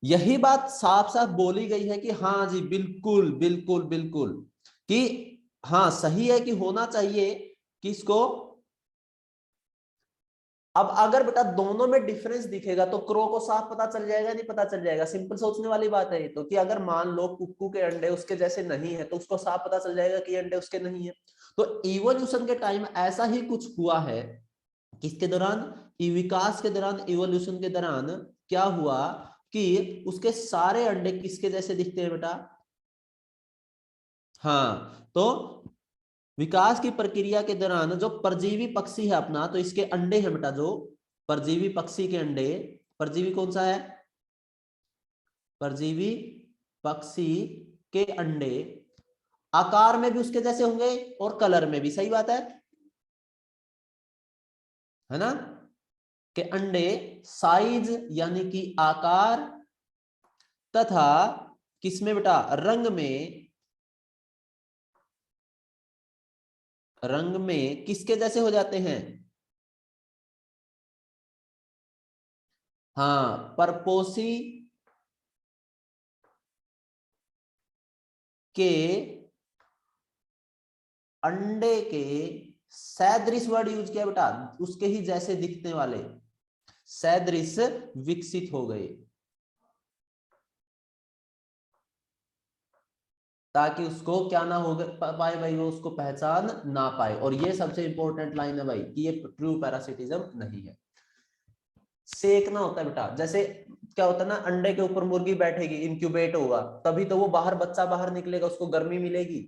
यही बात साफ साफ बोली गई है कि हाँ जी, बिल्कुल बिल्कुल बिल्कुल, कि हाँ सही है कि होना चाहिए किसको। अब अगर बेटा दोनों में डिफरेंस दिखेगा तो क्रो को साफ पता चल जाएगा, नहीं पता चल जाएगा? सिंपल सोचने वाली बात है ये तो, कि अगर मान लो कुक्कू के अंडे उसके जैसे नहीं है तो उसको साफ पता चल जाएगा कि अंडे उसके नहीं है। तो इवोल्यूशन के टाइम ऐसा ही कुछ हुआ है। किसके दौरान? विकास के दौरान, इवोल्यूशन के दौरान क्या हुआ कि उसके सारे अंडे किसके जैसे दिखते हैं बेटा? हाँ, तो विकास की प्रक्रिया के दौरान जो परजीवी पक्षी है अपना, तो इसके अंडे हैं बेटा, जो परजीवी पक्षी के अंडे, परजीवी कौन सा है? परजीवी पक्षी के अंडे आकार में भी उसके जैसे होंगे और कलर में भी, सही बात है ना? के अंडे साइज यानी कि आकार तथा किसमें बेटा? रंग में, रंग में किसके जैसे हो जाते हैं? हाँ, परपोसी के अंडे के सदृश वर्ड यूज किया बेटा, उसके ही जैसे दिखने वाले सदृश विकसित हो गए, ताकि उसको क्या ना हो पाए भाई, वो उसको पहचान ना पाए। और ये सबसे इंपॉर्टेंट लाइन है भाई, कि ये ट्रू पैरासिटिज्म नहीं है। सेकना होता है बेटा, जैसे क्या होता है ना, अंडे के ऊपर मुर्गी बैठेगी, इंक्यूबेट होगा, तभी तो वो बाहर बच्चा बाहर निकलेगा, उसको गर्मी मिलेगी,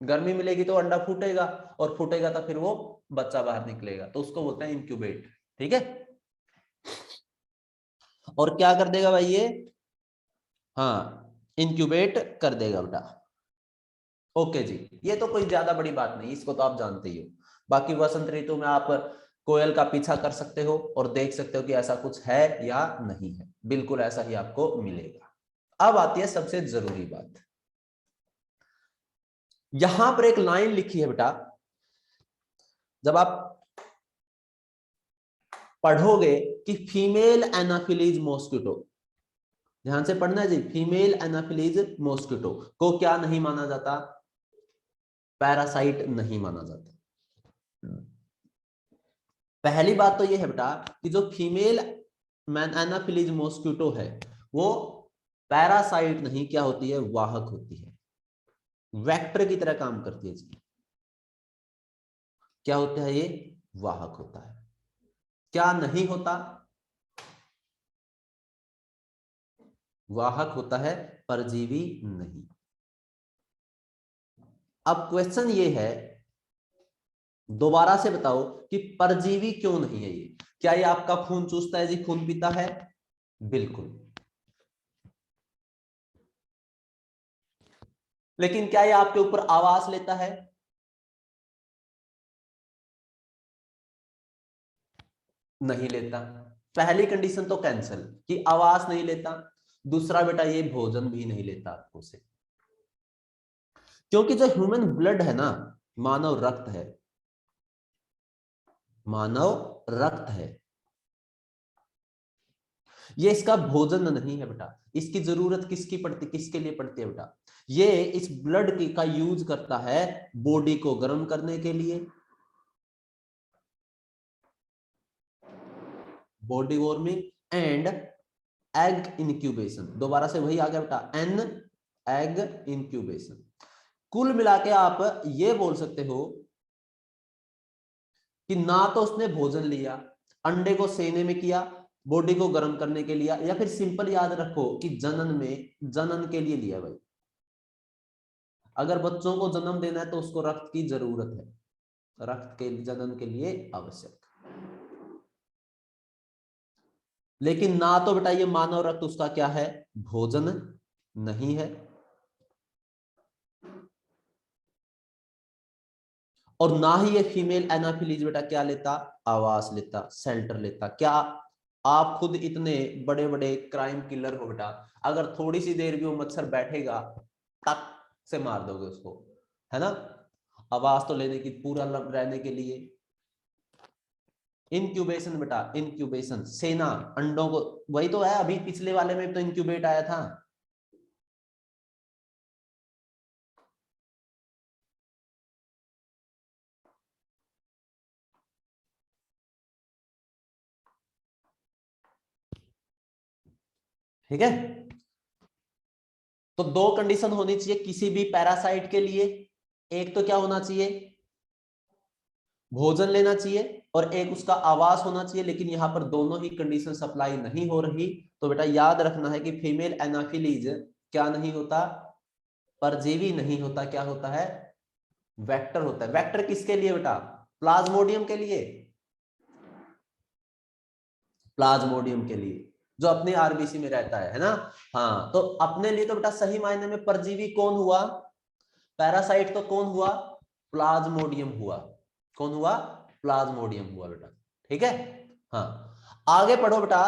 गर्मी मिलेगी तो अंडा फूटेगा, और फूटेगा तो फिर वो बच्चा बाहर निकलेगा, तो उसको बोलते हैं इंक्यूबेट। ठीक है? और क्या कर देगा भाई ये? हाँ, इंक्यूबेट कर देगा बेटा। ओके जी, ये तो कोई ज्यादा बड़ी बात नहीं, इसको तो आप जानते ही हो। बाकी वसंत ऋतु में आप कोयल का पीछा कर सकते हो और देख सकते हो कि ऐसा कुछ है या नहीं है, बिल्कुल ऐसा ही आपको मिलेगा। अब आती है सबसे जरूरी बात, यहां पर एक लाइन लिखी है बेटा, जब आप पढ़ोगे कि फीमेल एनाफिलीज मॉस्किटो, ध्यान से पढ़ना है जी, फीमेल एनाफिलीज मॉस्किटो को क्या नहीं माना जाता? पैरासाइट नहीं माना जाता। पहली बात तो ये है बेटा कि जो फीमेल एनाफिलीज मॉस्किटो है, वो पैरासाइट नहीं, क्या होती है? वाहक होती है, वेक्टर की तरह काम करती है जी। क्या होता है ये? वाहक होता है। क्या नहीं होता? वाहक होता है, परजीवी नहीं। अब क्वेश्चन ये है, दोबारा से बताओ कि परजीवी क्यों नहीं है ये? क्या ये आपका खून चूसता है जी, खून पीता है? बिल्कुल। लेकिन क्या ये आपके ऊपर आवाज लेता है? नहीं लेता। पहली कंडीशन तो कैंसिल कि आवास नहीं लेता, दूसरा बेटा ये भोजन भी नहीं लेता आपको से, क्योंकि जो ह्यूमन ब्लड है ना, मानव रक्त है, मानव रक्त है, ये इसका भोजन नहीं है बेटा। इसकी जरूरत किसकी पड़ती, किसके लिए पड़ती है बेटा? ये इस ब्लड की का यूज करता है बॉडी को गर्म करने के लिए, body warming and egg incubation. दोबारा से वही आ गया बेटा, एन एग इंक्यूबेशन। कुल मिला के आप ये बोल सकते हो कि ना तो उसने भोजन लिया, अंडे को सेने में किया, बॉडी को गर्म करने के लिए, या फिर सिंपल याद रखो कि जनन के लिए लिया भाई। अगर बच्चों को जन्म देना है तो उसको रक्त की जरूरत है, रक्त के जनन के लिए आवश्यक। लेकिन ना तो बेटा ये मानव रक्त उसका क्या है, भोजन नहीं है, और ना ही ये फीमेल एनाफिलीज बेटा क्या लेता, आवास लेता, शेल्टर लेता। क्या आप खुद इतने बड़े बड़े क्राइम किलर हो बेटा, अगर थोड़ी सी देर भी वो मच्छर बैठेगा टक से मार दोगे उसको, है ना? आवास तो लेने की, पूरा रहने के लिए। इंक्यूबेशन बेटा, इंक्यूबेशन सेना, अंडों को, वही तो है, अभी पिछले वाले में तो इंक्यूबेट आया था। ठीक है, तो दो कंडीशन होनी चाहिए किसी भी पैरासाइट के लिए। एक तो क्या होना चाहिए, भोजन लेना चाहिए, और एक उसका आवास होना चाहिए। लेकिन यहां पर दोनों ही कंडीशन सप्लाई नहीं हो रही, तो बेटा याद रखना है कि फीमेल एनाफिलीज क्या नहीं होता, परजीवी नहीं होता, क्या होता है, वेक्टर होता है। वेक्टर किसके लिए बेटा, प्लाज्मोडियम के लिए, प्लाज्मोडियम के लिए जो अपने आरबीसी में रहता है ना। हाँ, तो अपने लिए तो बेटा सही मायने में परजीवी कौन हुआ, पैरासाइट तो कौन हुआ, प्लाज्मोडियम हुआ। कौन हुआ, प्लाज्मोडियम हुआ बेटा। ठीक है, हाँ, आगे पढ़ो बेटा।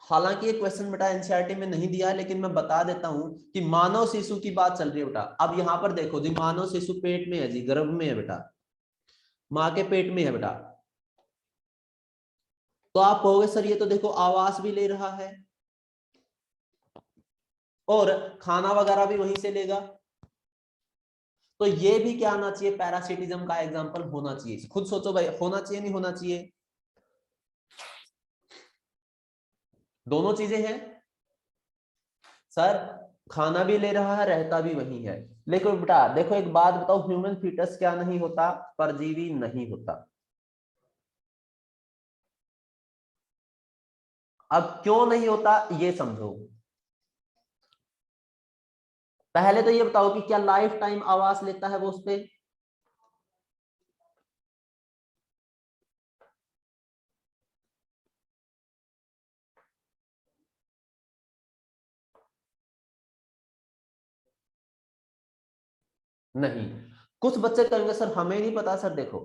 हालांकि ये क्वेश्चन बेटा एनसीईआरटी में नहीं दिया है, लेकिन मैं बता देता हूं कि मानव शिशु की बात चल रही है बेटा। अब यहां पर देखो जी, मानव शिशु पेट में है जी, गर्भ में है बेटा, मां के पेट में है बेटा। तो आप कहोगे सर ये तो देखो आवास भी ले रहा है और खाना वगैरह भी वहीं से लेगा, तो ये भी क्या आना चाहिए, पैरासिटिज्म का एग्जांपल होना चाहिए। खुद सोचो भाई, होना चाहिए नहीं होना चाहिए? दोनों चीजें हैं सर, खाना भी ले रहा है, रहता भी वही है। लेकिन बेटा देखो एक बात बताओ, ह्यूमन फीटस क्या नहीं होता, परजीवी नहीं होता। अब क्यों नहीं होता ये समझो। पहले तो ये बताओ कि क्या लाइफ टाइम आवास लेता है वो उस पे, नहीं। कुछ बच्चे कहेंगे सर हमें नहीं पता सर, देखो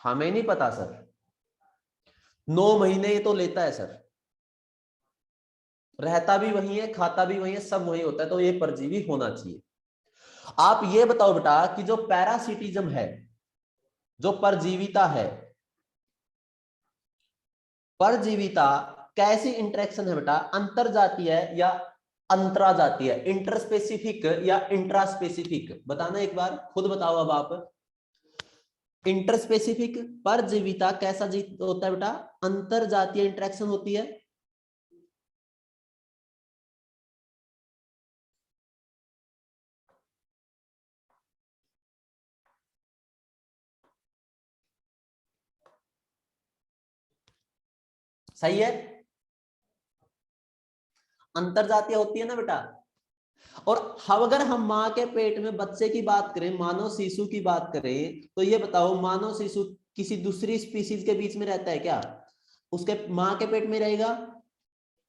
हमें नहीं पता सर, 9 महीने ये तो लेता है सर, रहता भी वही है, खाता भी वही है, सब वही होता है, तो ये परजीवी होना चाहिए। आप ये बताओ बेटा कि जो पैरासिटिज्म है, जो परजीविता है, परजीविता कैसी इंटरेक्शन है बेटा, अंतर जातीय है या अंतरा जातीय है, इंटरस्पेसिफिक या इंट्रास्पेसिफिक, बताना एक बार, खुद बताओ अब आप। इंटरस्पेसिफिक परजीविता कैसा जीत होता है बेटा, अंतर जातीय इंटरेक्शन होती है। सही है, अंतर जातीय होती है ना बेटा। और अगर हम माँ के पेट में बच्चे की बात करें, मानव शिशु की बात करें, तो ये बताओ मानव शिशु किसी दूसरी स्पीसीज के बीच में रहता है क्या, उसके माँ के पेट में रहेगा,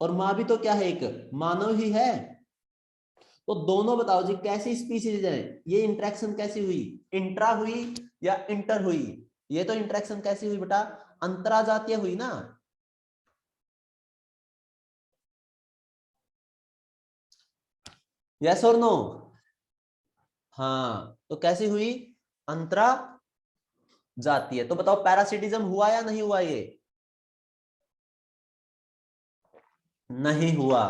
और माँ भी तो क्या है, एक मानव ही है। तो दोनों बताओ जी कैसी स्पीसीज है, ये इंटरेक्शन कैसी हुई, इंट्रा हुई या इंटर हुई? ये तो इंटरेक्शन कैसी हुई बेटा, अंतराजातीय हुई ना। यस और नो? हाँ, तो कैसी हुई? अंतरा जाती है। तो बताओ पैरासिटिज्म हुआ या नहीं हुआ? ये नहीं हुआ,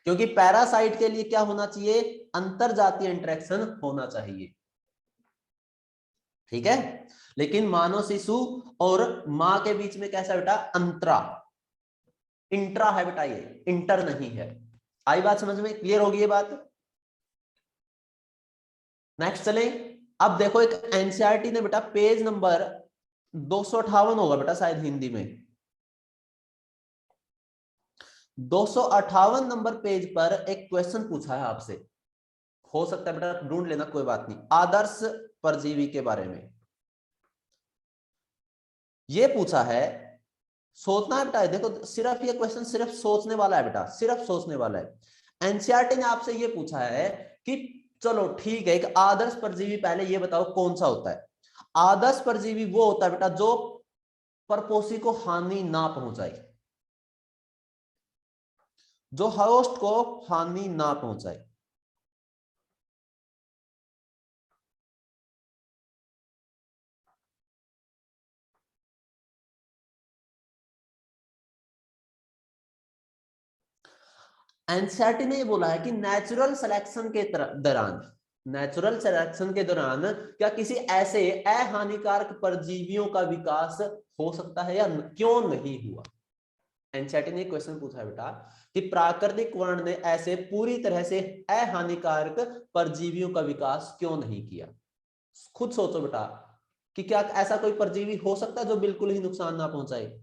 क्योंकि पैरासाइट के लिए क्या होना चाहिए? अंतर जातीय इंटरेक्शन होना चाहिए। ठीक है, लेकिन मानव शिशु और मां के बीच में कैसा बेटा? अंतरा, इंट्रा है बेटा, ये इंटर नहीं है। आई बात समझ में? क्लियर होगी ये बात? नेक्स्ट चले। अब देखो एक एनसीईआरटी ने बेटा पेज नंबर 258 होगा बेटा शायद हिंदी में, 258 नंबर पेज पर एक क्वेश्चन पूछा है आपसे। हो सकता है बेटा ढूंढ लेना, कोई बात नहीं। आदर्श परजीवी के बारे में ये पूछा है। सोचना है बेटा, देखो सिर्फ ये क्वेश्चन सिर्फ सोचने वाला है बेटा, सिर्फ सोचने वाला है। एनसीईआरटी ने आपसे ये पूछा है कि चलो ठीक है, एक आदर्श परजीवी, पहले ये बताओ कौन सा होता है? आदर्श परजीवी वो होता है बेटा जो परपोषी को हानि ना पहुंचाए, जो होस्ट को हानि ना पहुंचाए। एनसीईआरटी ने ये बोला है कि नेचुरल सिलेक्शन के दौरान, नेचुरल सिलेक्शन के दौरान क्या किसी ऐसे अहानिकारक परजीवियों का विकास हो सकता है या क्यों नहीं हुआ? एनसीईआरटी ने क्वेश्चन पूछा है बेटा कि प्राकृतिक वर्ण ने ऐसे पूरी तरह से अहानिकारक परजीवियों का विकास क्यों नहीं किया? खुद सोचो बेटा कि क्या ऐसा कोई परजीवी हो सकता है जो बिल्कुल ही नुकसान ना पहुंचाए?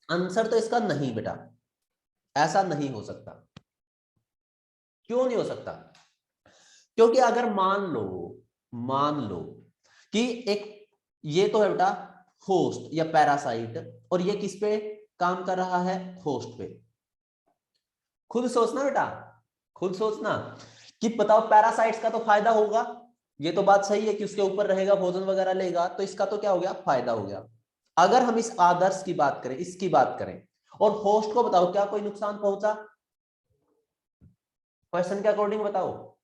आंसर तो इसका नहीं बेटा, ऐसा नहीं हो सकता। क्यों नहीं हो सकता? क्योंकि अगर मान लो कि एक, ये तो है बेटा होस्ट या पैरासाइट, और ये किस पे काम कर रहा है? होस्ट पे। खुद सोचना बेटा, खुद सोचना कि बताओ पैरासाइट्स का तो फायदा होगा, ये तो बात सही है कि उसके ऊपर रहेगा, भोजन वगैरह लेगा, तो इसका तो क्या हो गया? फायदा हो गया। अगर हम इस आदर्श की बात करें, इसकी बात करें, और होस्ट को बताओ क्या कोई नुकसान पहुंचा? क्वेश्चन के अकॉर्डिंग बताओ।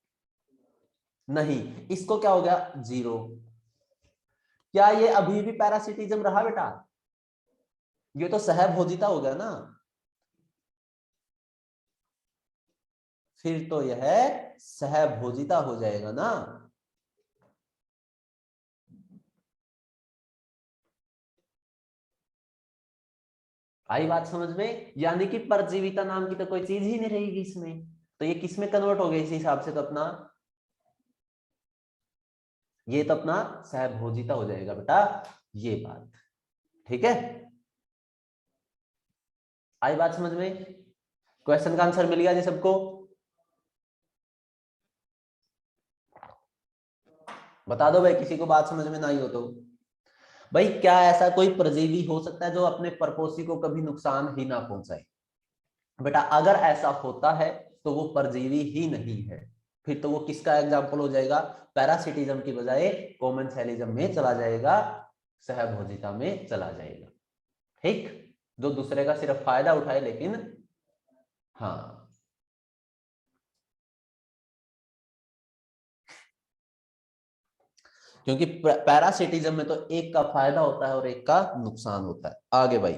नहीं, इसको क्या हो गया? जीरो। क्या ये अभी भी पैरासिटिज्म रहा बेटा? ये तो सहभोजिता हो गया ना। फिर तो यह सहभोजिता हो जाएगा ना। आई बात समझ में? यानी कि परजीविता नाम की तो कोई चीज ही नहीं रहेगी इसमें। तो ये किस में कन्वर्ट हो गया इस हिसाब से? तो अपना, ये तो अपना सहभोजिता हो जाएगा बेटा, ये बात। ठीक है, आई बात समझ में? क्वेश्चन का आंसर मिल गया जी सबको? बता दो भाई, किसी को बात समझ में ना आई हो तो। भाई क्या ऐसा कोई परजीवी हो सकता है जो अपने परपोषी को कभी नुकसान ही ना पहुंचाए? बेटा अगर ऐसा होता है तो वो परजीवी ही नहीं है, फिर तो वो किसका एग्जाम्पल हो जाएगा? पैरासिटिज्म की बजाय कॉमेंसेलिज्म में चला जाएगा, सहभोजिता में चला जाएगा। ठीक, जो दूसरे का सिर्फ फायदा उठाए, लेकिन हाँ, क्योंकि पैरासिटिज्म में तो एक का फायदा होता है और एक का नुकसान होता है। आगे भाई,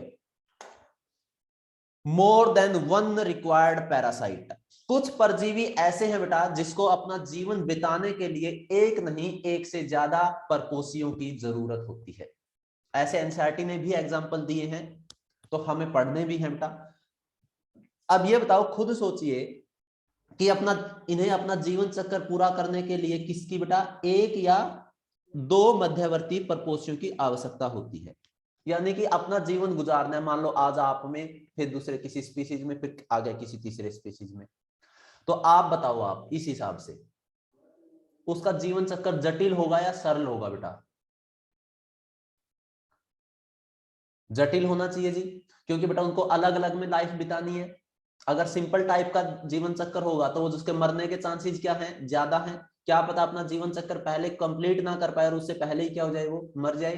more than one required parasite. कुछ परजीवी ऐसे हैं बेटा जिसको अपना जीवन बिताने के लिए एक नहीं एक से ज्यादा परपोषियों की जरूरत होती है। ऐसे एनसीईआरटी ने भी एग्जांपल दिए हैं, तो हमें पढ़ने भी हैं बेटा। अब ये बताओ, खुद सोचिए कि इन्हें अपना जीवन चक्र पूरा करने के लिए किसकी बेटा? एक या दो मध्यवर्ती परपोषियों की आवश्यकता होती है। यानी कि अपना जीवन गुजारना है, मान लो आज आप में, फिर दूसरे किसी स्पीसीज में, फिर आगे किसी तीसरे स्पीसीज में। तो आप बताओ, आप इस हिसाब से उसका जीवन चक्र जटिल होगा या सरल होगा बेटा? जटिल होना चाहिए जी, क्योंकि बेटा उनको अलग अलग में लाइफ बितानी है। अगर सिंपल टाइप का जीवन चक्र होगा तो वो जिसके मरने के चांसेस क्या हैं? ज्यादा हैं। क्या पता अपना जीवन चक्र पहले कंप्लीट ना कर पाए और उससे पहले ही क्या हो जाए? वो मर जाए।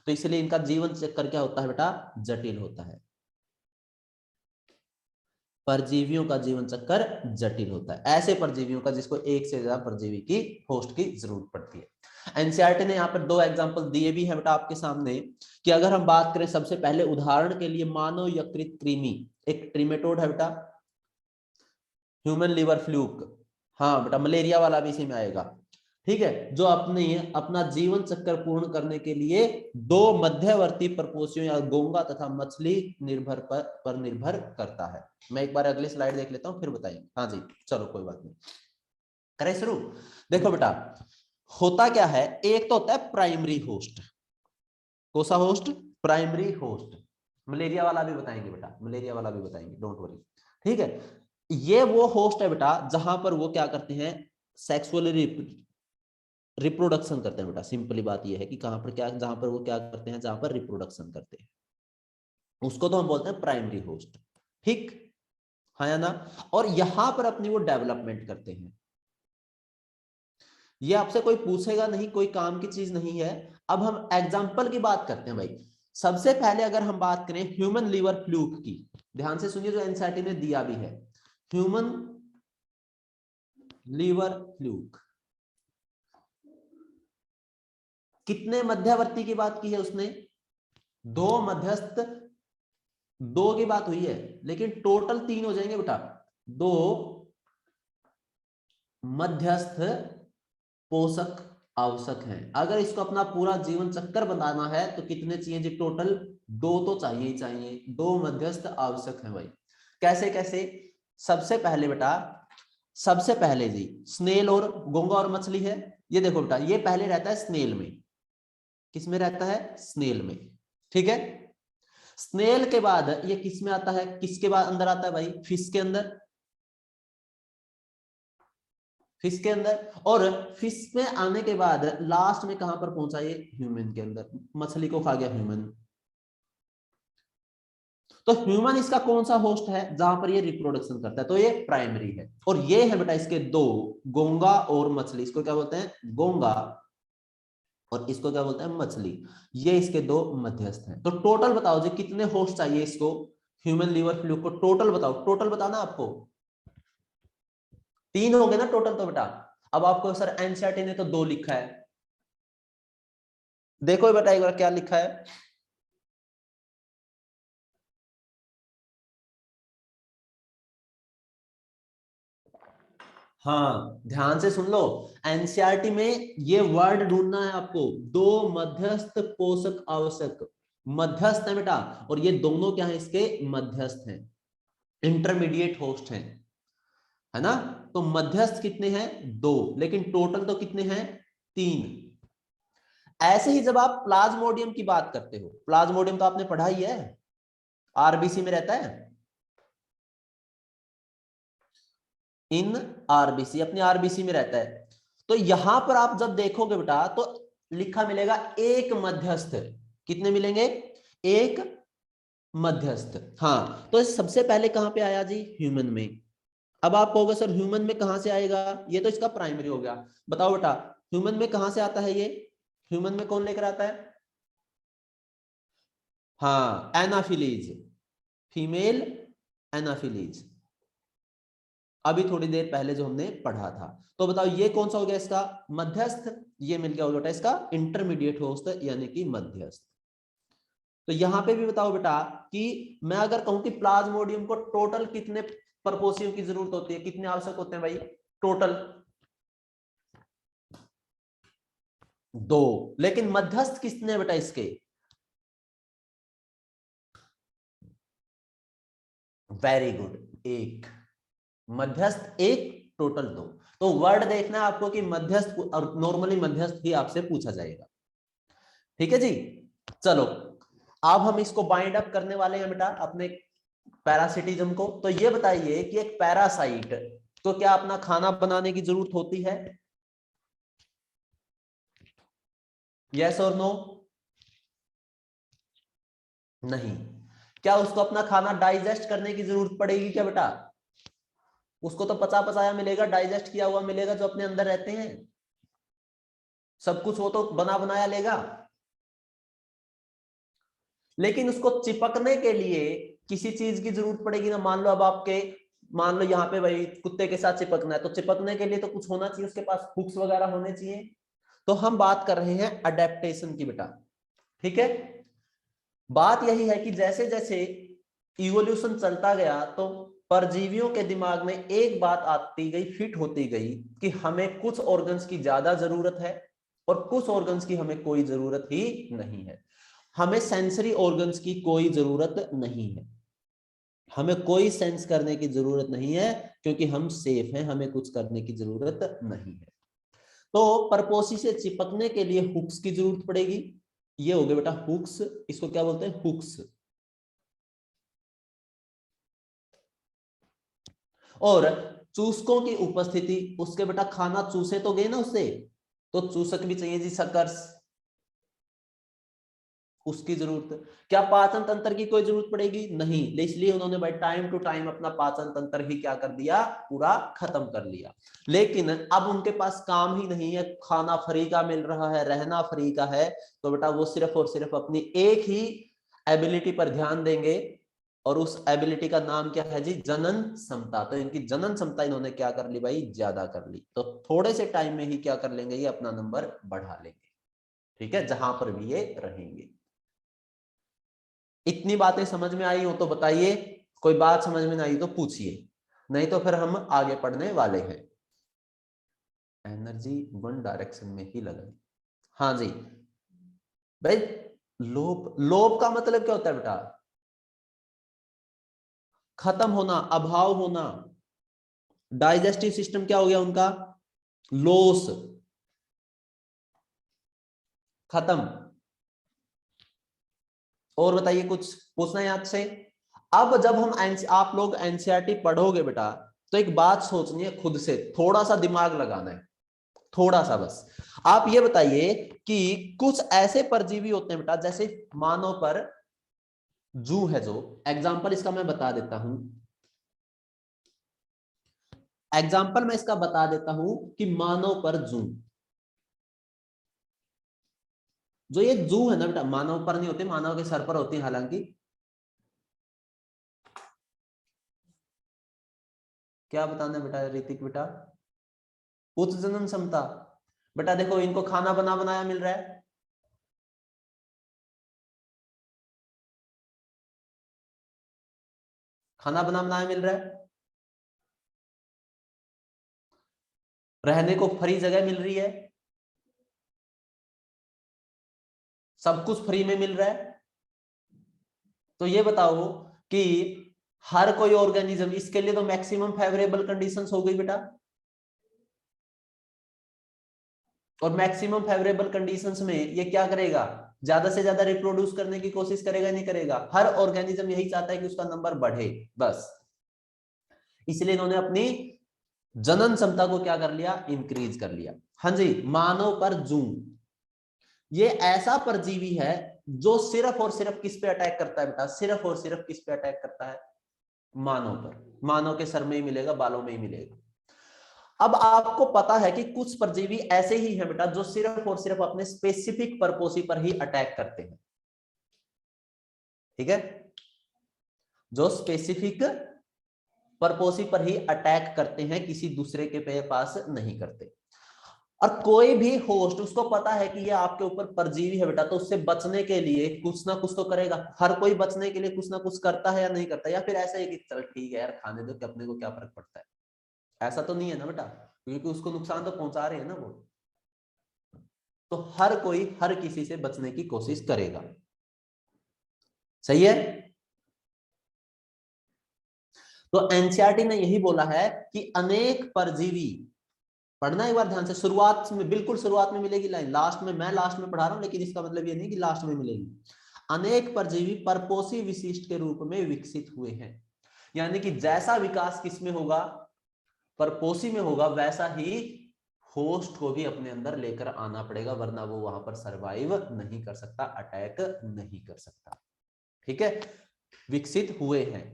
तो इसलिए इनका जीवन चक्कर क्या होता है बेटा? जटिल होता है। परजीवियों का जीवन चक्र जटिल होता है, ऐसे परजीवियों का जिसको एक से ज्यादा परजीवी की होस्ट की जरूरत पड़ती है। एनसीईआरटी ने यहाँ पर 2 एग्जांपल दिए भी है बेटा आपके सामने, कि अगर हम बात करें सबसे पहले उदाहरण के लिए मानव यकृत कृमि, एक ट्रिमेटोड है बेटा, ह्यूमन लिवर फ्लूक, हाँ बेटा मलेरिया वाला भी इसी में आएगा, ठीक है, जो अपना जीवन चक्र पूर्ण करने के लिए 2 मध्यवर्ती परपोषियों या गोंगा तथा मछली पर निर्भर करता है। मैं एक बार अगली स्लाइड देख लेता हूं फिर बताइए। हाँ जी चलो कोई बात नहीं, करें शुरू। देखो बेटा होता क्या है, एक तो होता है प्राइमरी होस्ट, कौन सा होस्ट, प्राइमरी होस्ट, मलेरिया वाला भी बताएंगे बेटा, मलेरिया वाला भी बताएंगे, डोंट वरी, ठीक है। ये वो होस्ट है बेटा जहां पर वो क्या करते हैं, सेक्सुअली रिप्रोडक्शन करते हैं बेटा, सिंपली बात ये है कि कहां पर क्या, जहां पर वो क्या करते हैं, जहां पर रिप्रोडक्शन करते हैं, उसको तो हम बोलते हैं प्राइमरी होस्ट, ठीक, हाँ या ना। और यहां पर अपनी वो डेवलपमेंट करते हैं, ये आपसे कोई पूछेगा नहीं, कोई काम की चीज नहीं है। अब हम एग्जाम्पल की बात करते हैं भाई। सबसे पहले अगर हम बात करें ह्यूमन लीवर फ्लूक की, ध्यान से सुनिए जो एनसीईआरटी ने दिया भी है, ह्यूमन लीवर फ्लूक, कितने मध्यवर्ती की बात की है उसने, 2 मध्यस्थ, 2 की बात हुई है, लेकिन टोटल 3 हो जाएंगे बेटा, 2 मध्यस्थ पोषक आवश्यक हैं। अगर इसको अपना पूरा जीवन चक्कर बनाना है तो कितने चाहिए जी, टोटल 2 तो चाहिए ही चाहिए, 2 मध्यस्थ आवश्यक हैं भाई। कैसे कैसे, सबसे पहले बेटा, सबसे पहले जी स्नेल और गोंगा और मछली है, ये देखो बेटा ये पहले रहता है स्नेल में, किस में रहता है, स्नेल में, ठीक है। स्नेल के बाद ये किस में आता है, किसके बाद अंदर आता है भाई, फिश के अंदर, फिश के अंदर, और फिश में आने के बाद लास्ट में कहां पर पहुंचा, ये ह्यूमन के अंदर, मछली को खा गया ह्यूमन। तो ह्यूमन इसका कौन सा होस्ट है जहां पर ये रिप्रोडक्शन करता है, तो ये प्राइमरी है। और ये है बेटा इसके 2, गोंगा और मछली, इसको क्या बोलते हैं, गोंगा, और इसको क्या बोलते हैं, मछली, ये इसके 2 मध्यस्थ हैं। तो टोटल बताओ जी कितने होस्ट चाहिए इसको, ह्यूमन लीवर फ्लूक को टोटल बताओ, टोटल बताना आपको, 3 हो गए ना टोटल तो बेटा। अब आपको सर एनसीईआरटी ने तो 2 लिखा है, देखो बेटा एक बार क्या लिखा है, हाँ ध्यान से सुन लो, एनसीईआरटी में ये वर्ड ढूंढना है आपको, 2 मध्यस्थ पोषक आवश्यक, मध्यस्थ है बेटा, और ये दोनों क्या है, इसके मध्यस्थ हैं, इंटरमीडिएट होस्ट हैं, है ना। तो मध्यस्थ कितने हैं, 2, लेकिन टोटल तो कितने हैं, 3। ऐसे ही जब आप प्लाज्मोडियम की बात करते हो, प्लाज्मोडियम तो आपने पढ़ा ही है, आरबीसी में रहता है, इन आरबीसी, अपनी आरबीसी में रहता है। तो यहां पर आप जब देखोगे बेटा तो लिखा मिलेगा एक मध्यस्थ, कितने मिलेंगे, एक मध्यस्थ, हाँ। तो सबसे पहले कहां पे आया जी, ह्यूमन में। अब आप कहोगे सर ह्यूमन में कहां से आएगा, ये तो इसका प्राइमरी हो गया, बताओ बेटा ह्यूमन में कहां से आता है ये, ह्यूमन में कौन लेकर आता है, हाँ एनाफिलीज, फीमेल एनाफिलीज, अभी थोड़ी देर पहले जो हमने पढ़ा था। तो बताओ ये कौन सा हो गया इसका मध्यस्थ, ये मिल गया बेटा इसका इंटरमीडिएट होस्ट यानी कि मध्यस्थ। तो यहां पे भी बताओ बेटा कि मैं अगर कहूं कि प्लाज्मोडियम को टोटल कितने परपोषियों की जरूरत होती है, कितने आवश्यक होते हैं भाई, टोटल 2, लेकिन मध्यस्थ कितने बेटा इसके, वेरी गुड, 1 मध्यस्थ, 1 टोटल 2। तो वर्ड देखना है आपको कि मध्यस्थ, और नॉर्मली मध्यस्थ ही आपसे पूछा जाएगा, ठीक है जी। चलो अब हम इसको बाइंड अप करने वाले हैं बेटा अपने पैरासिटिज्म को। तो ये बताइए कि एक पैरासाइट को क्या अपना खाना बनाने की जरूरत होती है, यस और नो, नहीं। क्या उसको अपना खाना डाइजेस्ट करने की जरूरत पड़ेगी क्या बेटा, उसको तो पचा पचाया मिलेगा, डाइजेस्ट किया हुआ मिलेगा, जो अपने अंदर रहते हैं, सब कुछ वो तो बना बनाया लेगा। लेकिन उसको चिपकने के लिए किसी चीज की जरूरत पड़ेगी ना। मान लो अब आपके, मान लो यहाँ पे भाई कुत्ते के साथ चिपकना है, तो चिपकने के लिए तो कुछ होना चाहिए, उसके पास हुक्स वगैरह होने चाहिए। तो हम बात कर रहे हैं अडेप्टेशन की बेटा, ठीक है। बात यही है कि जैसे जैसे इवोल्यूशन चलता गया तो परजीवियों के दिमाग में एक बात आती गई, फिट होती गई कि हमें कुछ ऑर्गन्स की ज्यादा जरूरत है और कुछ ऑर्गन्स की हमें कोई जरूरत ही नहीं है। हमें सेंसरी ऑर्गन्स की कोई जरूरत नहीं है, हमें कोई सेंस करने की जरूरत नहीं है, क्योंकि हम सेफ हैं, हमें कुछ करने की जरूरत नहीं है। तो परपोसी से चिपकने के लिए हुक्स की जरूरत पड़ेगी। ये हो गया बेटा हुक्स, इसको क्या बोलते हैं, हुक्स। और चूसकों की उपस्थिति, उसके बेटा खाना चूसे तो गए ना उससे, तो चूसक भी चाहिए जी, सकर्स, उसकी जरूरत। क्या पाचन तंत्र की कोई जरूरत पड़ेगी, नहीं, इसलिए उन्होंने भाई टाइम टू टाइम अपना पाचन तंत्र ही क्या कर दिया, पूरा खत्म कर लिया। लेकिन अब उनके पास काम ही नहीं है, खाना फ्री का मिल रहा है, रहना फ्री का है, तो बेटा वो सिर्फ और सिर्फ अपनी एक ही एबिलिटी पर ध्यान देंगे, और उस एबिलिटी का नाम क्या है जी, जनन क्षमता। तो इनकी जनन क्षमता इन्होंने क्या कर ली भाई, ज्यादा कर ली। तो थोड़े से टाइम में ही क्या कर लेंगे, ये अपना नंबर बढ़ा लेंगे, ठीक है, जहां पर भी ये रहेंगे। इतनी बातें समझ में आई हो तो बताइए, कोई बात समझ में नहीं आई तो पूछिए, नहीं तो फिर हम आगे पढ़ने वाले हैं। एनर्जी वन डायरेक्शन में ही लगाई। हाँ जी भाई, लोप, लोप का मतलब क्या होता है बेटा, खत्म होना, अभाव होना। डाइजेस्टिव सिस्टम क्या हो गया उनका, लॉस, खत्म। और बताइए, कुछ पूछना है याद से। अब जब हम आप लोग एनसीईआरटी पढ़ोगे बेटा, तो एक बात सोचनी है खुद से, थोड़ा सा दिमाग लगाना है, थोड़ा सा बस। आप ये बताइए कि कुछ ऐसे परजीवी होते हैं बेटा, जैसे मानव पर जू है, जो एग्जाम्पल इसका मैं बता देता हूं, एग्जाम्पल मैं इसका बता देता हूं कि मानव पर जू, जो ये जू है ना बेटा, मानव पर नहीं होते, मानव के सर पर होती है हालांकि। क्या बताना है बेटा ऋतिक बेटा, उच्च जनन क्षमता। बेटा देखो, इनको खाना बना बनाया मिल रहा है, खाना बना बनाया मिल रहा है, रहने को फ्री जगह मिल रही है, सब कुछ फ्री में मिल रहा है। तो ये बताओ कि हर कोई ऑर्गेनिज्म, इसके लिए तो मैक्सिमम फेवरेबल कंडीशंस हो गई बेटा, और मैक्सिमम फेवरेबल कंडीशंस में ये क्या करेगा, ज्यादा से ज्यादा रिप्रोड्यूस करने की कोशिश करेगा, नहीं करेगा। हर ऑर्गेनिज्म यही चाहता है कि उसका नंबर बढ़े, बस। इसलिए इन्होंने अपनी जनन क्षमता को क्या कर लिया, इंक्रीज कर लिया। हाँ जी, मानव पर जूं, ये ऐसा परजीवी है जो सिर्फ और सिर्फ किस पे अटैक करता है बेटा, सिर्फ और सिर्फ किस पे अटैक करता है, मानव पर। मानव के सर में ही मिलेगा, बालों में ही मिलेगा। अब आपको पता है कि कुछ परजीवी ऐसे ही हैं बेटा, जो सिर्फ और सिर्फ अपने स्पेसिफिक पर्पोसी पर ही अटैक करते हैं, ठीक है, जो स्पेसिफिक पर्पोसी पर ही अटैक करते हैं, किसी दूसरे के पास नहीं करते। और कोई भी होस्ट, उसको पता है कि ये आपके ऊपर परजीवी है बेटा, तो उससे बचने के लिए कुछ ना कुछ तो करेगा। हर कोई बचने के लिए कुछ ना कुछ करता है या नहीं करता, या फिर ऐसा है कि चल ठीक है यार, खाने दो कि अपने को क्या फर्क पड़ता है, ऐसा तो नहीं है ना बेटा, क्योंकि उसको नुकसान तो पहुंचा रहे हैं ना वो। तो हर कोई हर किसी से बचने की कोशिश करेगा, सही है। तो एनसीईआरटी ने यही बोला है कि अनेक परजीवी, पढ़ना एक बार ध्यान से, शुरुआत में, बिल्कुल शुरुआत में मिलेगी लाइन, लास्ट में, मैं लास्ट में पढ़ा रहा हूं, लेकिन इसका मतलब ये नहीं कि लास्ट में मिलेगी। अनेक परजीवी परपोषी विशिष्ट के रूप में विकसित हुए हैं, यानी कि जैसा विकास किसमें होगा, परपोषी में होगा, वैसा ही होस्ट को भी अपने अंदर लेकर आना पड़ेगा, वरना वो वहां पर सरवाइव नहीं कर सकता, अटैक नहीं कर सकता, ठीक है। विकसित हुए हैं,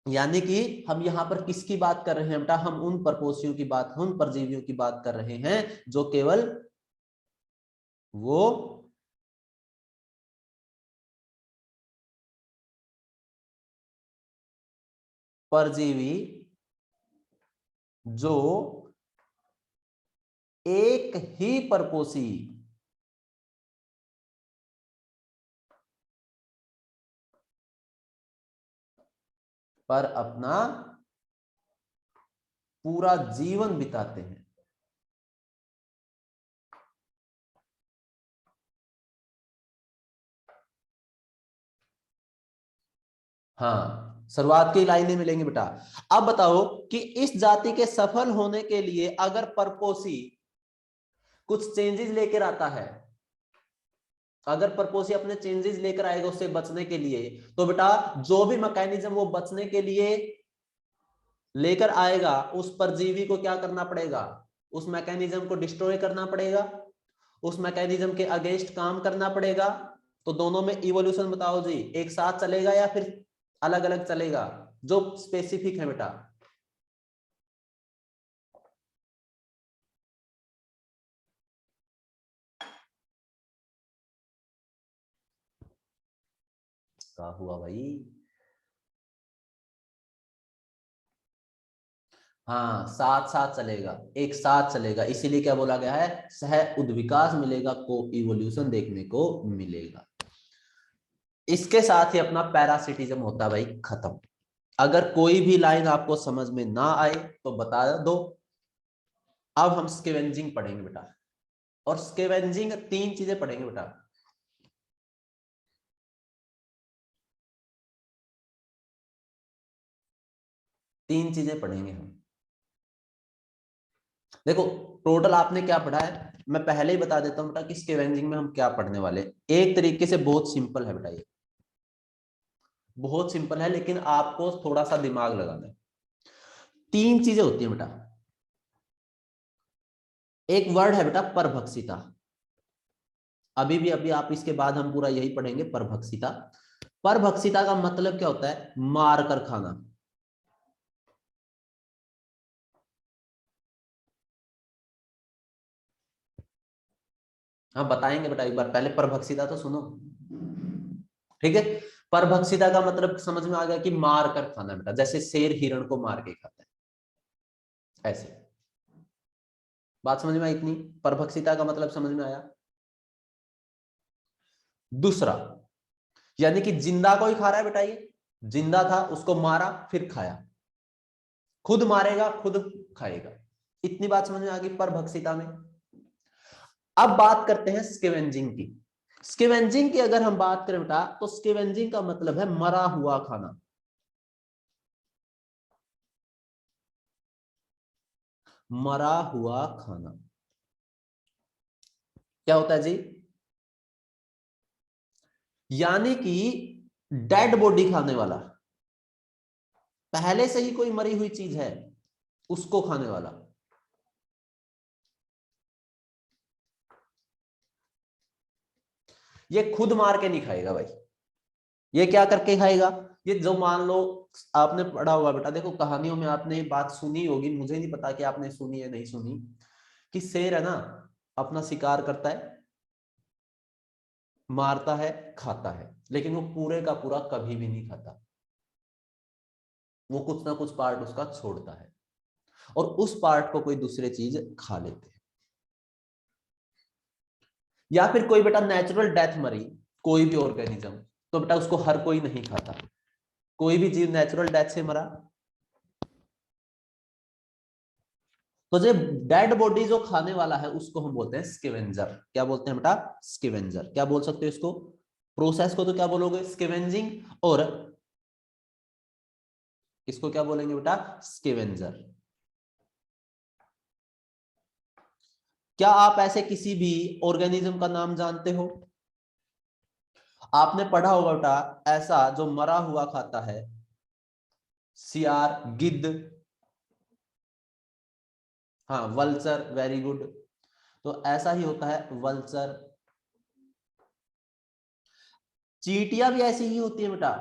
यानी कि हम यहां पर किसकी बात कर रहे हैं बेटा, हम उन परपोषियों की बात, उन परजीवियों की बात कर रहे हैं जो केवल वो परजीवी जो एक ही परपोषी पर अपना पूरा जीवन बिताते हैं। हाँ, शुरुआत की लाइनें मिलेंगी बेटा। अब बताओ कि इस जाति के सफल होने के लिए अगर परपोषी कुछ चेंजेस लेकर आता है, अगर परपोषी अपने चेंजेस लेकर आएगा उससे बचने के लिए, तो बेटा जो भी मैकेनिज्म वो बचने के लिए लेकर आएगा उस परजीवी को क्या करना पड़ेगा, उस मैकेनिज्म को डिस्ट्रॉय करना पड़ेगा, उस मैकेनिज्म के अगेंस्ट काम करना पड़ेगा। तो दोनों में इवोल्यूशन बताओ जी, एक साथ चलेगा या फिर अलग अलग चलेगा, जो स्पेसिफिक है बेटा। क्या हुआ भाई? हाँ, साथ साथ चलेगा, एक साथ चलेगा, इसीलिए क्या बोला गया है, सह उद्विकास मिलेगा, को इवोल्यूशन देखने को मिलेगा। इसके साथ ही अपना पैरासिटिज्म होता है भाई खत्म। अगर कोई भी लाइन आपको समझ में ना आए तो बता दो। अब हम स्केवेंजिंग पढ़ेंगे बेटा, और स्केवेंजिंग 3 चीजें पढ़ेंगे बेटा। तीन चीजें पढ़ेंगे हम। देखो, टोटल आपने क्या पढ़ा है मैं पहले ही बता देता हूं बेटा कि स्केवेंजिंग में हम क्या पढ़ने वाले। एक तरीके से बहुत सिंपल है बेटा, ये बहुत सिंपल है, लेकिन आपको थोड़ा सा दिमाग लगाना है। 3 चीजें होती है बेटा। एक वर्ड है बेटा परभक्षिता। अभी आप इसके बाद हम पूरा यही पढ़ेंगे, परभक्षिता। परभक्षिता का मतलब क्या होता है, मार कर खाना। हाँ बताएंगे बेटा, एक बार पहले परभक्षिता तो सुनो, ठीक है। परभक्षिता का मतलब समझ में आ गया कि मार कर खाना बेटा, जैसे शेर हिरण को मार के खाता है, ऐसे। बात समझ में आई इतनी? परभक्षिता का मतलब समझ में आया। दूसरा, यानी कि जिंदा को ही खा रहा है बेटा, ये जिंदा था उसको मारा फिर खाया, खुद मारेगा खुद खाएगा। इतनी बात समझ में आ गई परभक्षिता में। अब बात करते हैं स्केवेंजिंग की। स्केवेंजिंग की अगर हम बात करें बेटा, तो स्केवेंजिंग का मतलब है मरा हुआ खाना। मरा हुआ खाना क्या होता है जी? यानी कि डेड बॉडी खाने वाला, पहले से ही कोई मरी हुई चीज है उसको खाने वाला। ये खुद मार के नहीं खाएगा भाई, ये क्या करके खाएगा, ये जो मान लो आपने पढ़ा होगा बेटा, देखो कहानियों में आपने ये बात सुनी होगी, मुझे नहीं पता कि आपने सुनी है नहीं सुनी, कि शेर है ना अपना शिकार करता है, मारता है, खाता है, लेकिन वो पूरे का पूरा कभी भी नहीं खाता। वो कुछ ना कुछ पार्ट उसका छोड़ता है और उस पार्ट को कोई दूसरी चीज खा लेते हैं। या फिर कोई बेटा नेचुरल डेथ मरी, कोई भी ऑर्गेनिज्म, तो बेटा उसको हर कोई नहीं खाता। कोई भी जीव नेचुरल डेथ से मरा, तो जो डेड बॉडी जो खाने वाला है उसको हम बोलते हैं स्केवेंजर। क्या बोलते हैं बेटा? स्केवेंजर। क्या बोल सकते हो इसको? प्रोसेस को तो क्या बोलोगे? स्केवेंजिंग। और इसको क्या बोलेंगे बेटा? स्केवेंजर। क्या आप ऐसे किसी भी ऑर्गेनिज्म का नाम जानते हो? आपने पढ़ा होगा बेटा, ऐसा जो मरा हुआ खाता है, सियार, गिद्ध, हाँ वल्चर, वेरी गुड। तो ऐसा ही होता है वल्चर। चींटियां भी ऐसी ही होती है बेटा।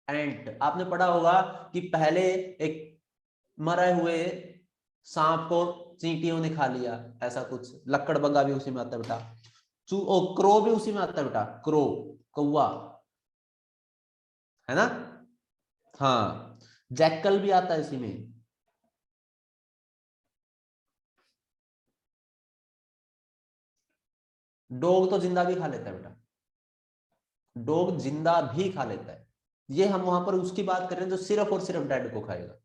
एंट, आपने पढ़ा होगा कि पहले एक मरे हुए सांप को चींटियों ने खा लिया, ऐसा कुछ। लक्कड़बग्गा भी उसी में आता है बेटा। क्रो भी उसी में आता है बेटा, क्रो, कौवा, है ना। हाँ, जैकल भी आता है इसी में। डॉग तो जिंदा भी खा लेता है बेटा, डॉग जिंदा भी खा लेता है। ये हम वहां पर उसकी बात कर रहे हैं जो सिर्फ और सिर्फ डेड को खाएगा।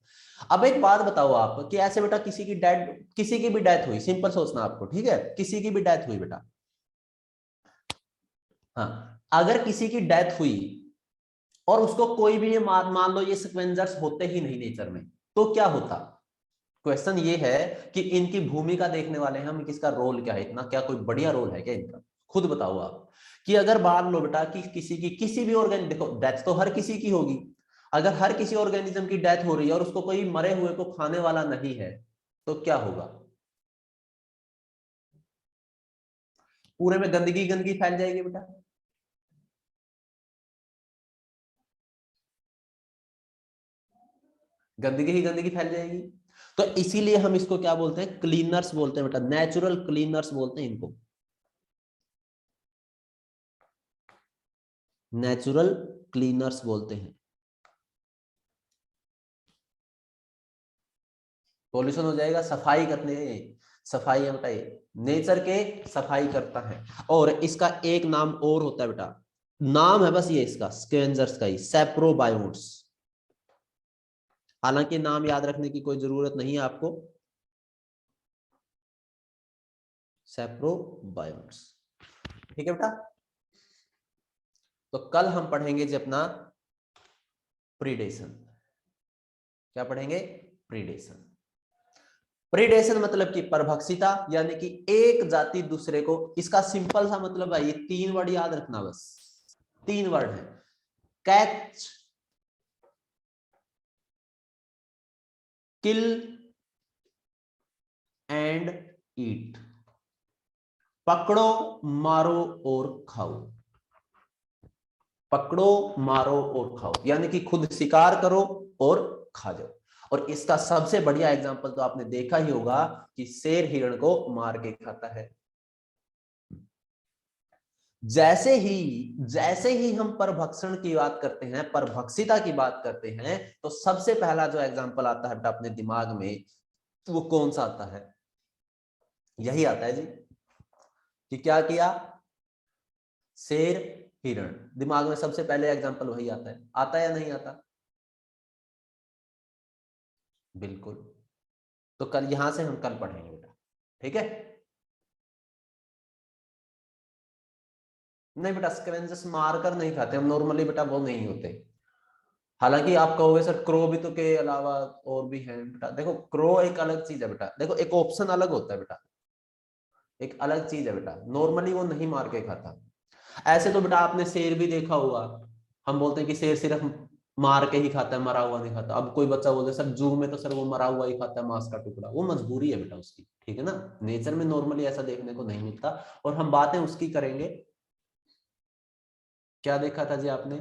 अब एक बात बताओ आप कि ऐसे बेटा किसी की भी डेथ हुई, सिंपल सोचना आपको, ठीक है, किसी की भी डेथ हुई बेटा, हाँ, अगर किसी की डेथ हुई और उसको कोई भी ये मान लो ये स्क्वेंजर्स होते ही नहीं नेचर में, तो क्या होता? क्वेश्चन ये है कि इनकी भूमिका देखने वाले हैं हम, किसका रोल क्या है, इतना क्या कोई बढ़िया रोल है क्या इनका? खुद बताओ आप कि अगर मान लो बेटा कि किसी भी ऑर्गेनिज्म, देखो डेथ तो हर किसी की होगी, अगर हर किसी ऑर्गेनिज्म की डेथ हो रही है और उसको कोई मरे हुए को खाने वाला नहीं है, तो क्या होगा? पूरे में गंदगी गंदगी फैल जाएगी बेटा, गंदगी ही गंदगी फैल जाएगी। तो इसीलिए हम इसको क्या बोलते हैं? क्लीनर्स बोलते हैं बेटा, नेचुरल क्लीनर्स बोलते हैं इनको, नेचुरल क्लीनर्स बोलते हैं। पॉल्यूशन हो जाएगा, सफाई करने, सफाई है बेटा, ये नेचर के सफाई करता है। और इसका एक नाम और होता है बेटा, नाम है बस ये इसका, स्कैवेंजर्स का ही, सेप्रोबायोट्स। हालांकि नाम याद रखने की कोई जरूरत नहीं है आपको, सेप्रोबायोट्स, ठीक है बेटा। तो कल हम पढ़ेंगे जी अपना प्रीडेशन। क्या पढ़ेंगे? प्रीडेशन। प्रीडेशन मतलब कि परभक्षिता, यानी कि एक जाति दूसरे को, इसका सिंपल सा मतलब है, ये 3 वर्ड याद रखना बस, 3 वर्ड है, कैच, किल एंड ईट। पकड़ो, मारो और खाओ, पकड़ो, मारो और खाओ, यानी कि खुद शिकार करो और खा जाओ। और इसका सबसे बढ़िया एग्जांपल तो आपने देखा ही होगा कि शेर हिरण को मार के खाता है। जैसे ही हम परभक्षण की बात करते हैं, परभक्षिता की बात करते हैं, तो सबसे पहला जो एग्जांपल आता है बेटा अपने दिमाग में, वो कौन सा आता है? यही आता है जी, कि क्या किया? शेर हिरण, दिमाग में सबसे पहले एग्जांपल वही आता है या नहीं आता? बिल्कुल। तो कल यहां से हम कल पढ़ेंगे बेटा, ठीक है। नहीं बेटा, स्कैवेंजर्स मारकर नहीं खाते हम नॉर्मली बेटा, वो नहीं होते। हालांकि आप कहोगे सर क्रो भी तो के अलावा और भी हैं बेटा, देखो क्रो एक अलग चीज है बेटा, देखो एक ऑप्शन अलग होता है बेटा, एक अलग चीज है बेटा, नॉर्मली वो नहीं मार के खाता। ऐसे तो बेटा आपने शेर भी देखा होगा, हम बोलते हैं कि शेर सिर्फ मार के ही खाता है, मरा हुआ नहीं खाता। अब कोई बच्चा बोलते सर जू में तो सर वो मरा हुआ ही खाता है, मांस का टुकड़ा, वो मजबूरी है बेटा उसकी, ठीक है ना, नेचर में नॉर्मली ऐसा देखने को नहीं मिलता। और हम बातें उसकी करेंगे, क्या देखा था जी आपने?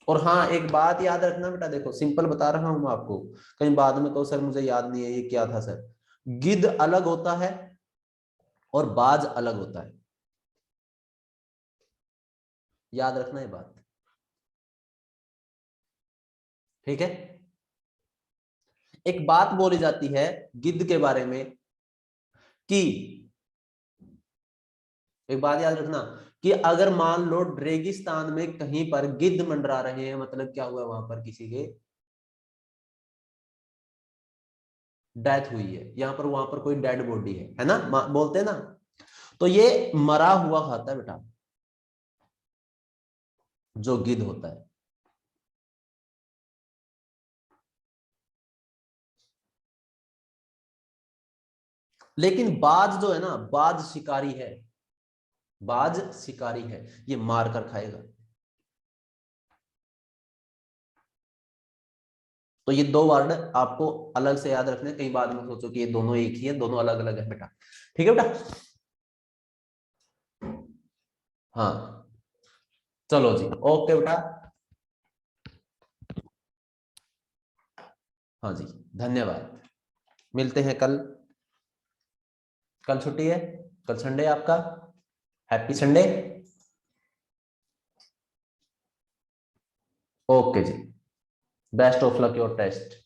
और हाँ, एक बात याद रखना बेटा, देखो सिंपल बता रहा हूं आपको, कहीं बाद में कहो सर मुझे याद नहीं है ये क्या था सर। गिद्ध अलग होता है और बाज अलग होता है, याद रखना ये बात, ठीक है। एक बात बोली जाती है गिद्ध के बारे में कि, एक बात याद रखना कि अगर मान लो रेगिस्तान में कहीं पर गिद्ध मंडरा रहे हैं, मतलब क्या हुआ वहां पर किसी के डेथ हुई है, यहाँ पर वहां पर कोई डेड बॉडी है ना, बोलते हैं ना, तो ये मरा हुआ खाता है बेटा, जो गिद्ध होता है। लेकिन बाज जो है ना, बाज शिकारी है, बाज शिकारी है, ये मार कर खाएगा। तो ये 2 वर्ड आपको अलग से याद रखने, कई बाद में सोचो कि ये दोनों एक ही है, दोनों अलग अलग है बेटा, ठीक है बेटा। हाँ, चलो जी, ओके बेटा। हाँ जी, धन्यवाद, मिलते हैं कल। कल छुट्टी है? कल संडे आपका, हैप्पी संडे। ओके जी, best of luck your test.